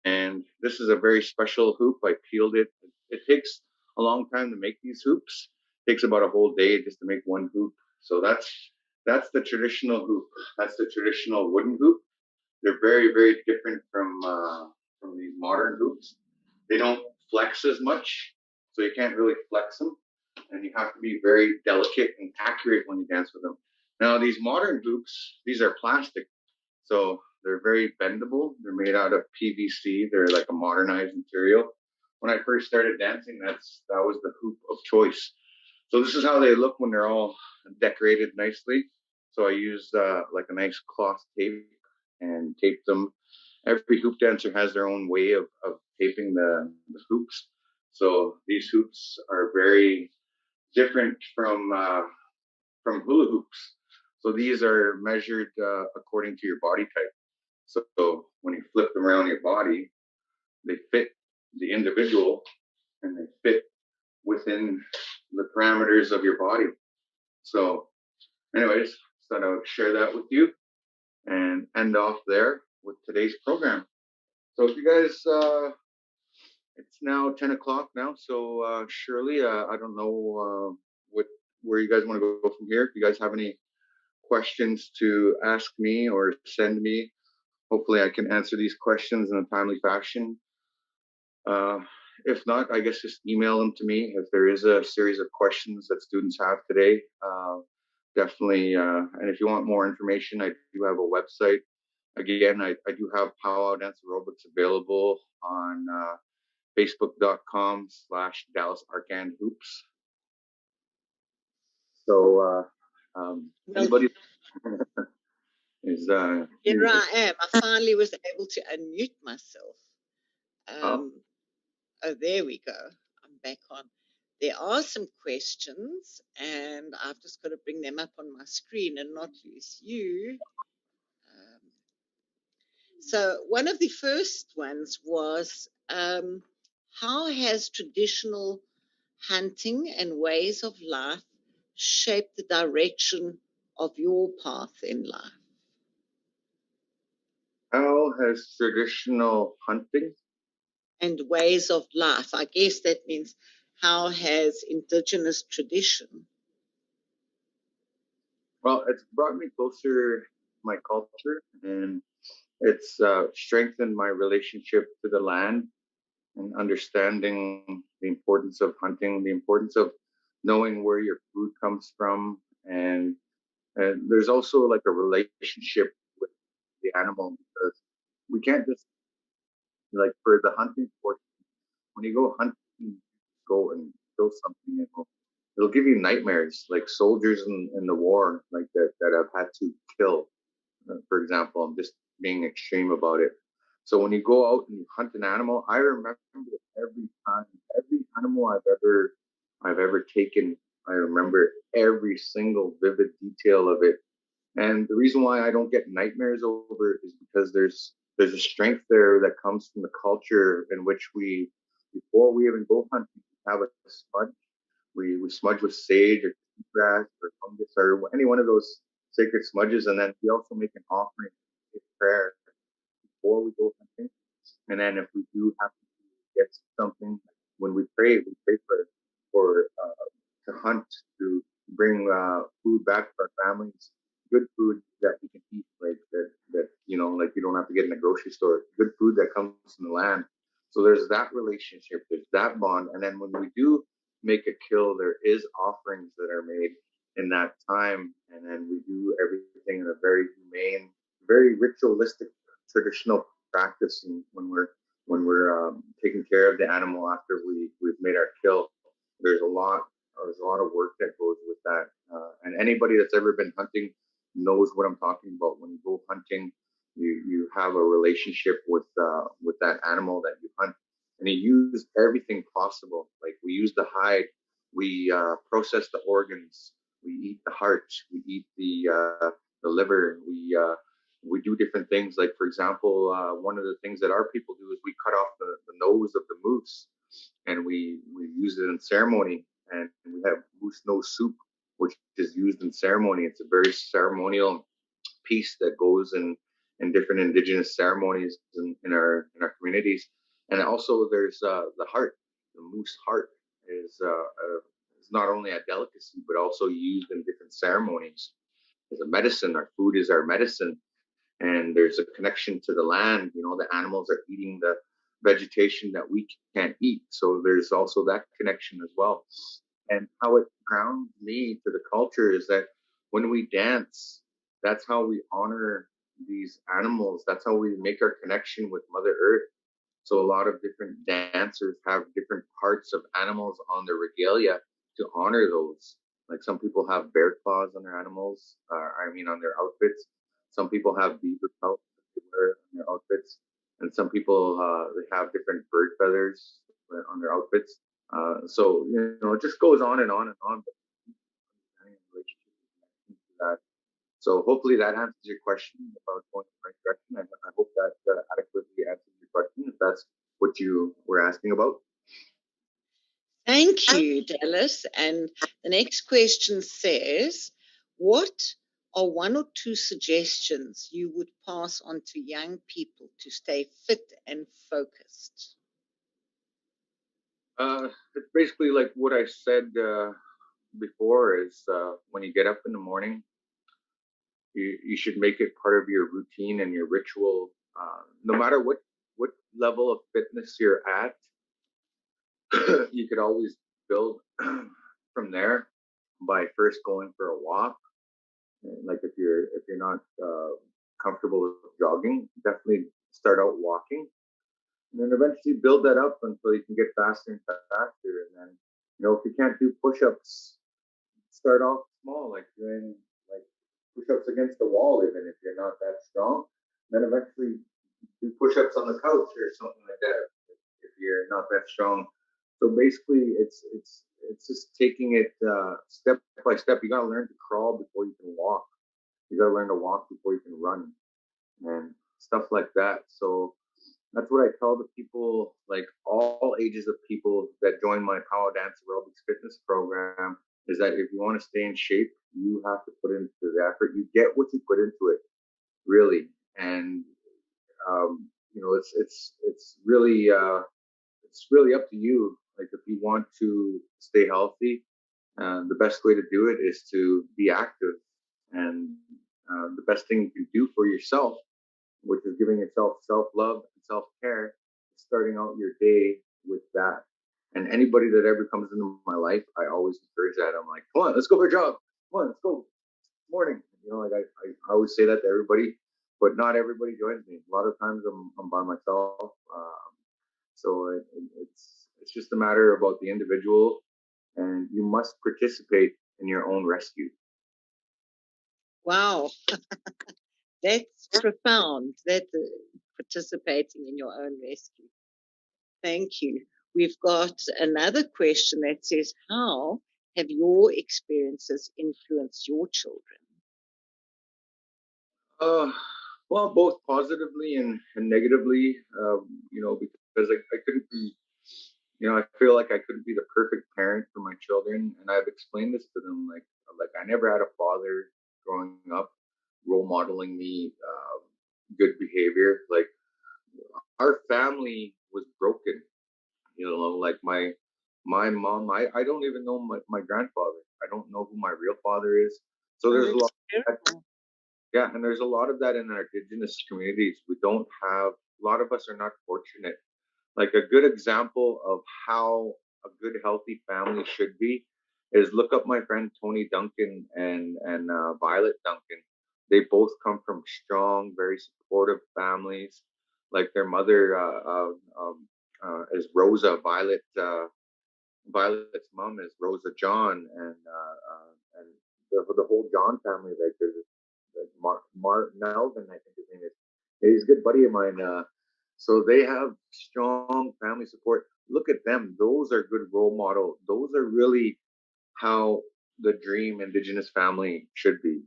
And this is a very special hoop. I peeled it. It takes a long time to make these hoops. It takes about a whole day just to make one hoop. So that's the traditional hoop. That's the traditional wooden hoop. They're very, very different from these modern hoops. They don't flex as much, so you can't really flex them, and you have to be very delicate and accurate when you dance with them. Now, these modern hoops, these are plastic, so they're very bendable. They're made out of PVC. They're like a modernized material. When I first started dancing, that was the hoop of choice. So this is how they look when they're all decorated nicely. So I used like a nice cloth tape and tape them. Every hoop dancer has their own way of taping the hoops. So these hoops are very different from hula hoops. So these are measured according to your body type. So when you flip them around your body, they fit the individual and they fit within the parameters of your body. So, anyways, thought I would share that with you and end off there with today's program. So, if you guys, it's now 10 o'clock now. So, Shirley, I don't know where you guys want to go from here. If you guys have any questions to ask me or send me, hopefully I can answer these questions in a timely fashion. If not, I guess just email them to me. If there is a series of questions that students have today, definitely. And if you want more information, I do have a website. Again, I do have Powwow Dance Aerobics available on facebook.com/Dallas Arcand Hoops. So anybody is
here I am. I finally was able to unmute myself. Oh, there we go. I'm back on. There are some questions, and I've just got to bring them up on my screen and not lose you. So one of the first ones was, how has traditional hunting and ways of life shaped the direction of your path in life?
How has traditional hunting
and ways of life? I guess that means how has indigenous tradition?
Well, it's brought me closer to my culture, and it's strengthened my relationship to the land and understanding the importance of hunting, the importance of knowing where your food comes from. And there's also like a relationship with the animal, because we can't just, like, for the hunting portion, when you go hunting, go and kill something, it'll give you nightmares, like soldiers in the war, like that have had to kill. For example, I'm just being extreme about it. So when you go out and you hunt an animal, I remember every time, every animal I've ever taken, I remember every single vivid detail of it. And the reason why I don't get nightmares over it is because there's a strength there that comes from the culture in which we, before we even go hunting, we have a smudge. We smudge with sage or grass or fungus or any one of those sacred smudges, and then we also make an offering, a prayer before we go hunting. And then if we do have to get something, when we pray for to hunt, to bring food back to our families, good food that we can eat, like that like you don't have to get in the grocery store, good food that comes from the land. So there's that relationship, there's that bond, and then when we do make a kill, there is offerings that are made in that time, and then we do everything in a very humane, very ritualistic, traditional practice. And when we're taking care of the animal after we've made our kill, there's a lot of work that goes with that. And anybody that's ever been hunting knows what I'm talking about. When you go hunting, you have a relationship with that animal that you hunt, and you use everything possible. Like we use the hide, we process the organs, we eat the heart, we eat the liver, we do different things. Like for example, one of the things that our people do is we cut off the nose of the moose, and we use it in ceremony. And we have moose nose soup, which is used in ceremony. It's a very ceremonial piece that goes in different indigenous ceremonies in our communities. And also there's the heart. The moose heart is not only a delicacy but also used in different ceremonies as a medicine. Our food is our medicine, and there's a connection to the land. The animals are eating the vegetation that we can't eat, so there's also that connection as well. And how it grounds me to the culture is that when we dance, that's how we honor these animals, that's how we make our connection with Mother Earth. So a lot of different dancers have different parts of animals on their regalia to honor those. Like some people have bear claws on their animals, on their outfits. Some people have beaver pelts. they wear on their outfits. And some people they have different bird feathers on their outfits. So it just goes on and on and on. But that. So hopefully that answers your question about going in the right direction. I hope that adequately answers your question, if that's what you were asking about.
Thank you, Dallas. And the next question says, what are one or two suggestions you would pass on to young people to stay fit and focused?
It's basically like what I said before is when you get up in the morning, you should make it part of your routine and your ritual. No matter what level of fitness you're at, you could always build from there by first going for a walk. Like if you're not comfortable with jogging, definitely start out walking, and then eventually build that up until you can get faster and faster. And then if you can't do push-ups, start off small, like doing like push-ups against the wall, even if you're not that strong. Then eventually do push-ups on the couch or something like that if you're not that strong. So basically, it's just taking it step by step. You gotta learn to crawl before you can walk. You gotta learn to walk before you can run, and stuff like that. So that's what I tell the people, like all ages of people that join my Power Dance Aerobics Fitness program, is that if you want to stay in shape, you have to put into the effort. You get what you put into it, really. And it's really up to you. Like if you want to stay healthy, the best way to do it is to be active. And the best thing you can do for yourself, which is giving yourself self-love and self-care, starting out your day with that. And anybody that ever comes into my life, I always encourage that. I'm like, come on, let's go for a jog. Come on, let's go. Morning. Like I always say that to everybody, but not everybody joins me. A lot of times I'm by myself. So it's just a matter about the individual, and you must participate in your own rescue.
Wow, that's profound. That participating in your own rescue. Thank you. We've got another question that says, how have your experiences influenced your children?
Uh, well, both positively and negatively. Because I couldn't be, I feel like I couldn't be the perfect parent for my children, and I've explained this to them. Like I never had a father growing up role modeling me good behavior. Like our family was broken. Like my mom. I don't even know my grandfather. I don't know who my real father is. So there's a lot. Yeah, and there's a lot of that in our indigenous communities. We don't have, a lot of us are not fortunate. Like a good example of how a good, healthy family should be is look up my friend Tony Duncan and Violet Duncan. They both come from strong, very supportive families. Like their mother is Rosa. Violet's mom is Rosa John, and the whole John family. Like there's Melvin, I think his name is. He's a good buddy of mine. So they have strong family support. Look at them; those are good role model. Those are really how the dream Indigenous family should be.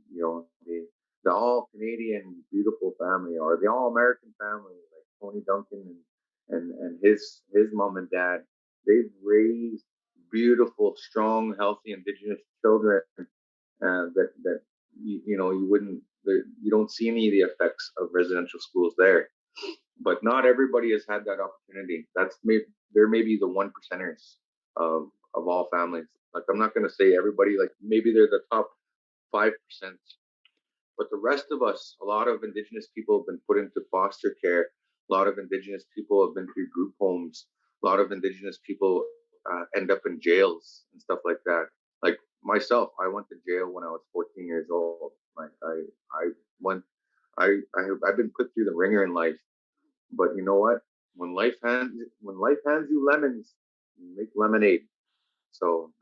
The all Canadian beautiful family, or the all American family, like Tony Duncan and his mom and dad. They've raised beautiful, strong, healthy Indigenous children that you wouldn't, you don't see any of the effects of residential schools there. But not everybody has had that opportunity. There may be the 1%ers of all families. Like I'm not going to say everybody. Like maybe they're the top 5%, but the rest of us, a lot of Indigenous people have been put into foster care. A lot of Indigenous people have been through group homes. A lot of Indigenous people end up in jails and stuff like that. Like myself, I went to jail when I was 14 years old. Like I went, I've been put through the ringer in life. But you know what? When life hands you lemons, you make lemonade. So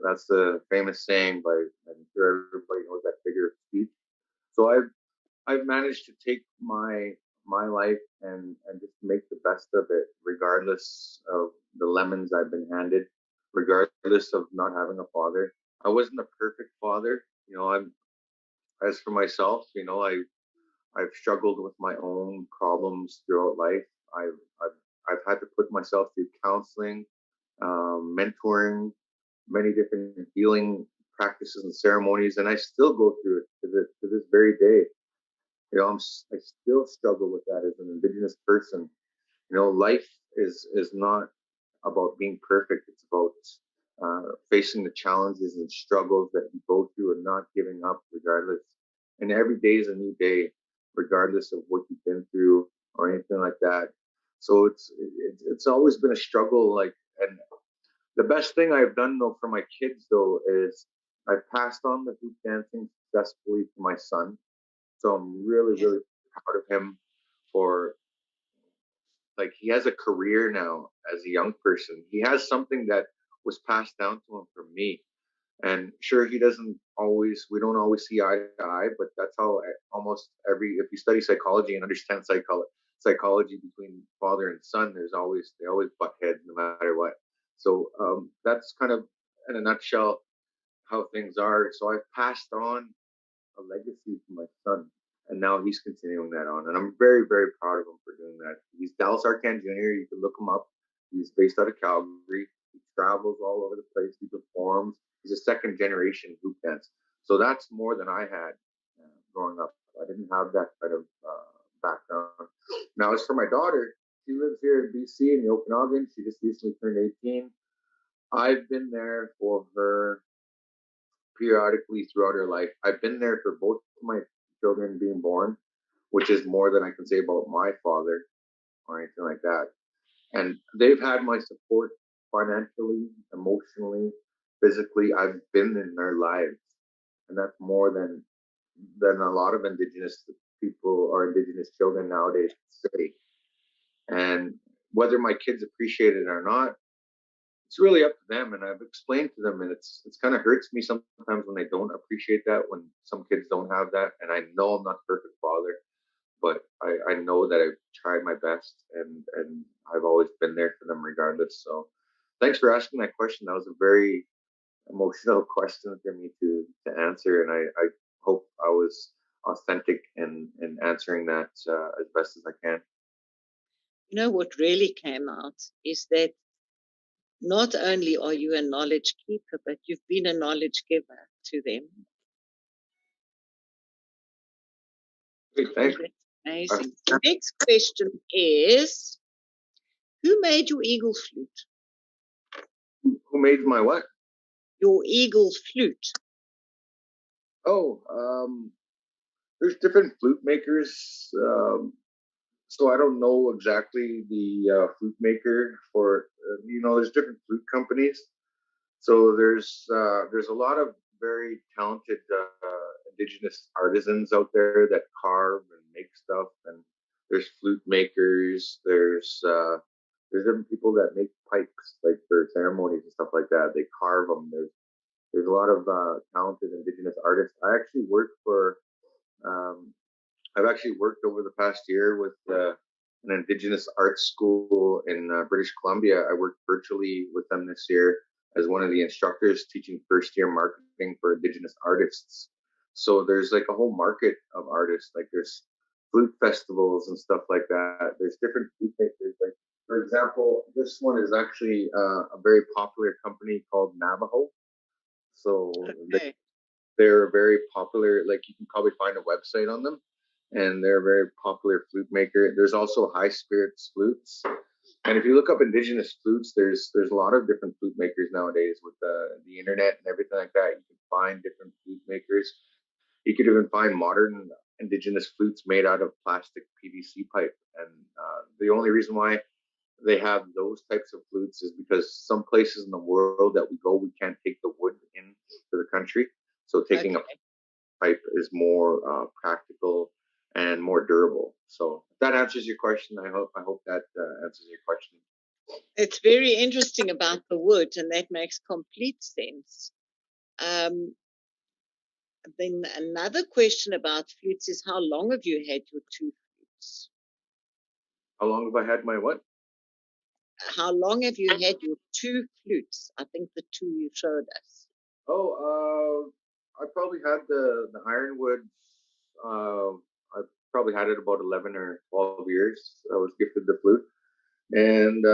that's the famous saying by, I'm sure everybody knows that figure of speech. So I've managed to take my my life and just make the best of it, regardless of the lemons I've been handed, regardless of not having a father. I wasn't a perfect father. I'm as for myself, I've struggled with my own problems throughout life. I've had to put myself through counseling, mentoring, many different healing practices and ceremonies, and I still go through it to this very day. I still struggle with that as an Indigenous person. Life is not about being perfect. It's about facing the challenges and struggles that you go through and not giving up, regardless. And every day is a new day, regardless of what you've been through or anything like that. So it's always been a struggle. And the best thing I've done though for my kids though is I've passed on the hoop dancing successfully to my son. So I'm really,
Yeah.
really proud of him for, like, he has a career now as a young person. He has something that was passed down to him from me. And sure, we don't always see eye to eye, but that's how almost if you study psychology and understand psychology between father and son, they always butt heads no matter what. So that's kind of in a nutshell how things are. So I've passed on a legacy to my son, and now he's continuing that on, and I'm very, very proud of him for doing that. He's Dallas Arcand Jr. You can look him up. He's based out of Calgary. He travels all over the place. He performs. He's a second generation hoop dance, so that's more than I had growing up. I didn't have that kind of background. Now, as for my daughter, she lives here in BC in the Okanagan. She just recently turned 18. I've been there for her periodically throughout her life. I've been there for both of my children being born, which is more than I can say about my father or anything like that. And they've had my support financially, emotionally, physically. I've been in their lives, and that's more than a lot of Indigenous people or Indigenous children nowadays say. And whether my kids appreciate it or not, it's really up to them. And I've explained to them, and it's kind of hurts me sometimes when they don't appreciate that, when some kids don't have that. And I know I'm not a perfect father, but I know that I've tried my best, and I've always been there for them regardless. So thanks for asking that question. That was a very emotional question for me to answer, and I hope I was authentic in answering that as best as I can.
What really came out is that not only are you a knowledge keeper, but you've been a knowledge giver to them.
Great, thanks.
That's amazing. The next question is, who made your eagle flute?
Who made my what?
Your eagle flute.
Oh, there's different flute makers. So I don't know exactly the flute maker for there's different flute companies. So there's a lot of very talented indigenous artisans out there that carve and make stuff, and there's flute makers. There's different people that make pipes, like for ceremonies and stuff like that. They carve them. There's a lot of talented indigenous artists. Um, I've actually worked over the past year with an Indigenous arts school in British Columbia. I worked virtually with them this year as one of the instructors teaching first year marketing for Indigenous artists. So there's like a whole market of artists. Like there's flute festivals and stuff like that. There's different flute makers. Like for example, this one is actually a very popular company called Navajo. So
Okay.
they're very popular. Like you can probably find a website on them, and they're a very popular flute maker. There's also high spirits flutes, and if you look up indigenous flutes, there's a lot of different flute makers nowadays with the internet and everything like that. You can find different flute makers. You could even find modern indigenous flutes made out of plastic PVC pipe, and the only reason why they have those types of flutes is because some places in the world that we go, we can't take the wood into the country. So taking a pipe is more practical and more durable. So if that answers your question, I hope that answers your question.
It's very interesting about the wood, and that makes complete sense. Then another question about flutes is, how long have you had your two flutes?
How long have I had my what?
How long have you had your 2 flutes? I think the 2 you showed us.
I probably had the ironwood. I probably had it about 11 or 12 years. I was gifted the flute, and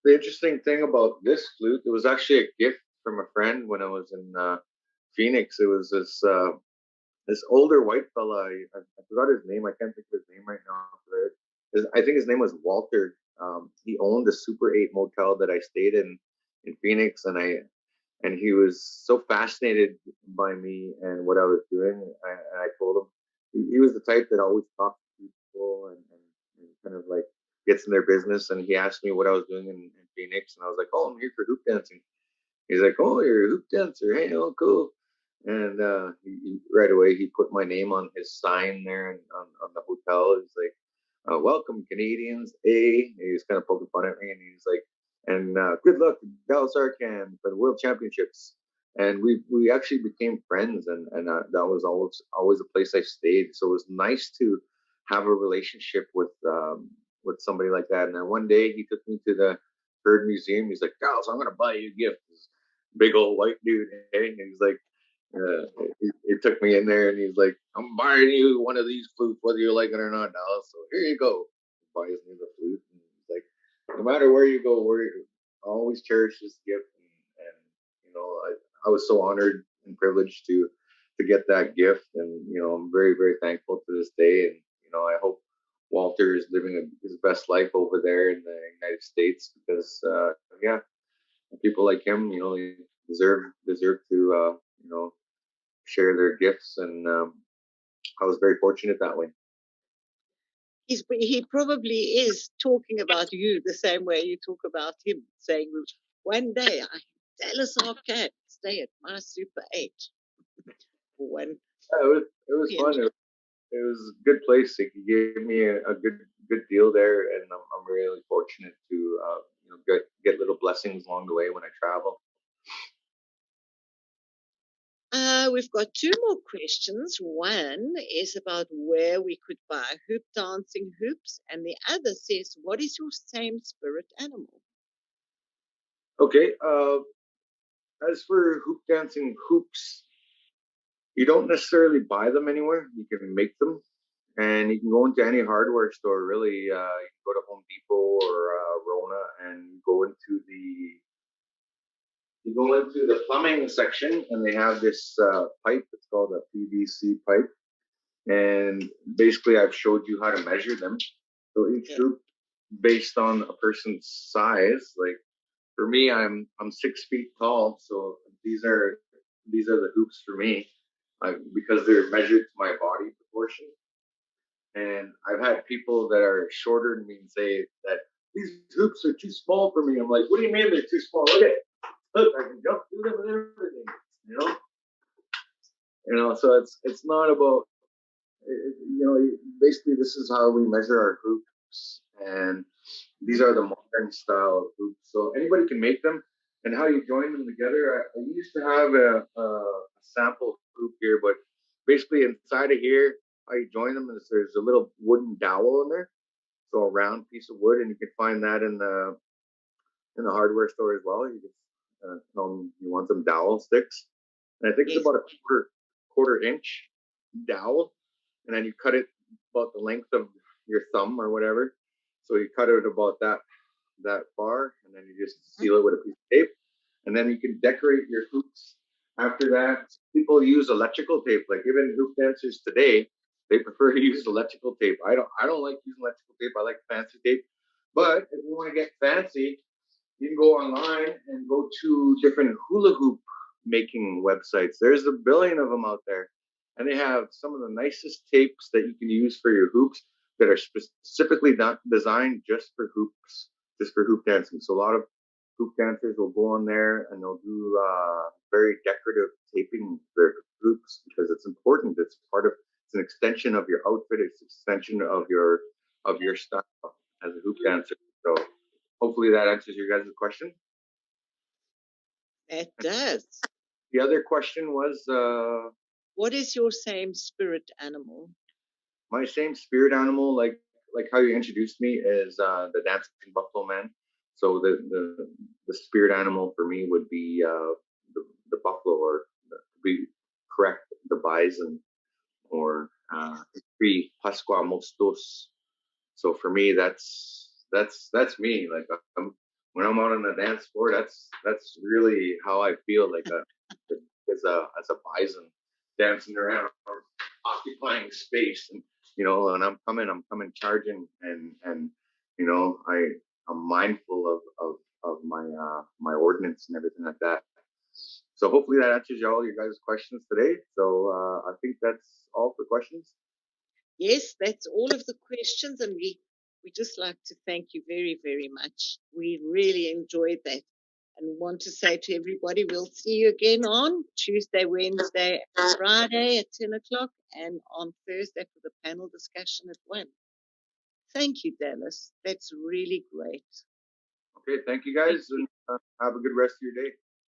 the interesting thing about this flute, it was actually a gift from a friend when I was in Phoenix. It was this older white fella. I forgot his name. I can't think of his name right now. I think his name was Walter. He owned a Super 8 motel that I stayed in Phoenix, and he was so fascinated by me and what I was doing. And I told him he was the type that always talked to people and kind of like gets in their business. And he asked me what I was doing in Phoenix, and I was like, "Oh, I'm here for hoop dancing." He's like, "Oh, you're a hoop dancer? Hey, oh, cool." And right away he put my name on his sign there and on the hotel. He's like, "Welcome, Canadians." And he's kind of poking fun at me, and he's like, "And good luck to Dallas Arcand for the World Championships." And we actually became friends, and that was always a place I stayed. So it was nice to have a relationship with somebody like that. And then one day he took me to the Bird Museum. He's like, "Dallas, I'm gonna buy you a gift." This big old white dude, and he's like, he took me in there and he's like, "I'm buying you one of these flutes, whether you like it or not, Dallas. So here you go." He buys me the flute, and he's like, "No matter where you go, I always cherish this gift." And I was so honored and privileged to get that gift, and I'm very very thankful to this day. And I hope Walter is living his best life over there in the United States because yeah, people like him, they deserve to share their gifts, and I was very fortunate that way.
He probably is talking about you the same way you talk about him, saying, "One day I Dallas Arcand stay at my Super 8." When
Yeah, it was fun. It was a good place. He gave me a good deal there, and I'm really fortunate to get little blessings along the way when I travel.
We've got 2 more questions. One is about where we could buy hoop dancing hoops, and the other says, "What is your same spirit animal?"
Okay. As for hoop dancing hoops, you don't necessarily buy them anywhere. You can make them, and you can go into any hardware store. Really, you can go to Home Depot or Rona and go into the plumbing section, and they have this pipe. It's called a PVC pipe, and basically, I've showed you how to measure them. So each hoop, based on a person's size, like for me, I'm 6 feet tall, so these are the hoops for me, because they're measured to my body proportion. And I've had people that are shorter than me and say that these hoops are too small for me. I'm like, "What do you mean they're too small? Look, I can jump through them and everything." You know, So it's not about basically this is how we measure our hoops, and these are the modern style hoops. So anybody can make them, and how you join them together. I used to have a sample hoop here, but basically inside of here, how you join them is there's a little wooden dowel in there, so a round piece of wood, and you can find that in the hardware store as well. You just you want some dowel sticks, and I think it's about a quarter inch dowel, and then you cut it about the length of your thumb or whatever. So you cut it about that far, and then you just seal it with a piece of tape, and then you can decorate your hoops. After that, people use electrical tape. Like even hoop dancers today, they prefer to use electrical tape. I don't like using electrical tape. I like fancy tape. But if you want to get fancy, you can go online and go to different hula hoop making websites. There's a billion of them out there, and they have some of the nicest tapes that you can use for your hoops that are specifically not designed just for hoops, just for hoop dancing. So a lot of hoop dancers will go on there and they'll do very decorative taping their hoops because it's important. It's an extension of your outfit. It's an extension of your style as a hoop dancer. So hopefully that answers your guys' question.
It does.
The other question was,
what is your same spirit animal?
My same spirit animal, like like how you introduced me is the dancing buffalo man. So the spirit animal for me would be the buffalo, or to be correct, the bison, or Pri Pasqua Mostos. So for me, that's me. Like when I'm out on the dance floor, that's really how I feel. Like as a bison dancing around, or occupying space, and and I'm coming charging, and I'm mindful of my ordinance and everything like that. So hopefully that answers all your guys' questions today. So I think that's all for questions.
Yes, that's all of the questions, and we just like to thank you very, very much. We really enjoyed that, and want to say to everybody, we'll see you again on Tuesday, Wednesday, and Friday at 10 o'clock, and on Thursday for the panel discussion at 1. Thank you, Dallas. That's really great.
Okay, thank you guys, and have a good rest of your day.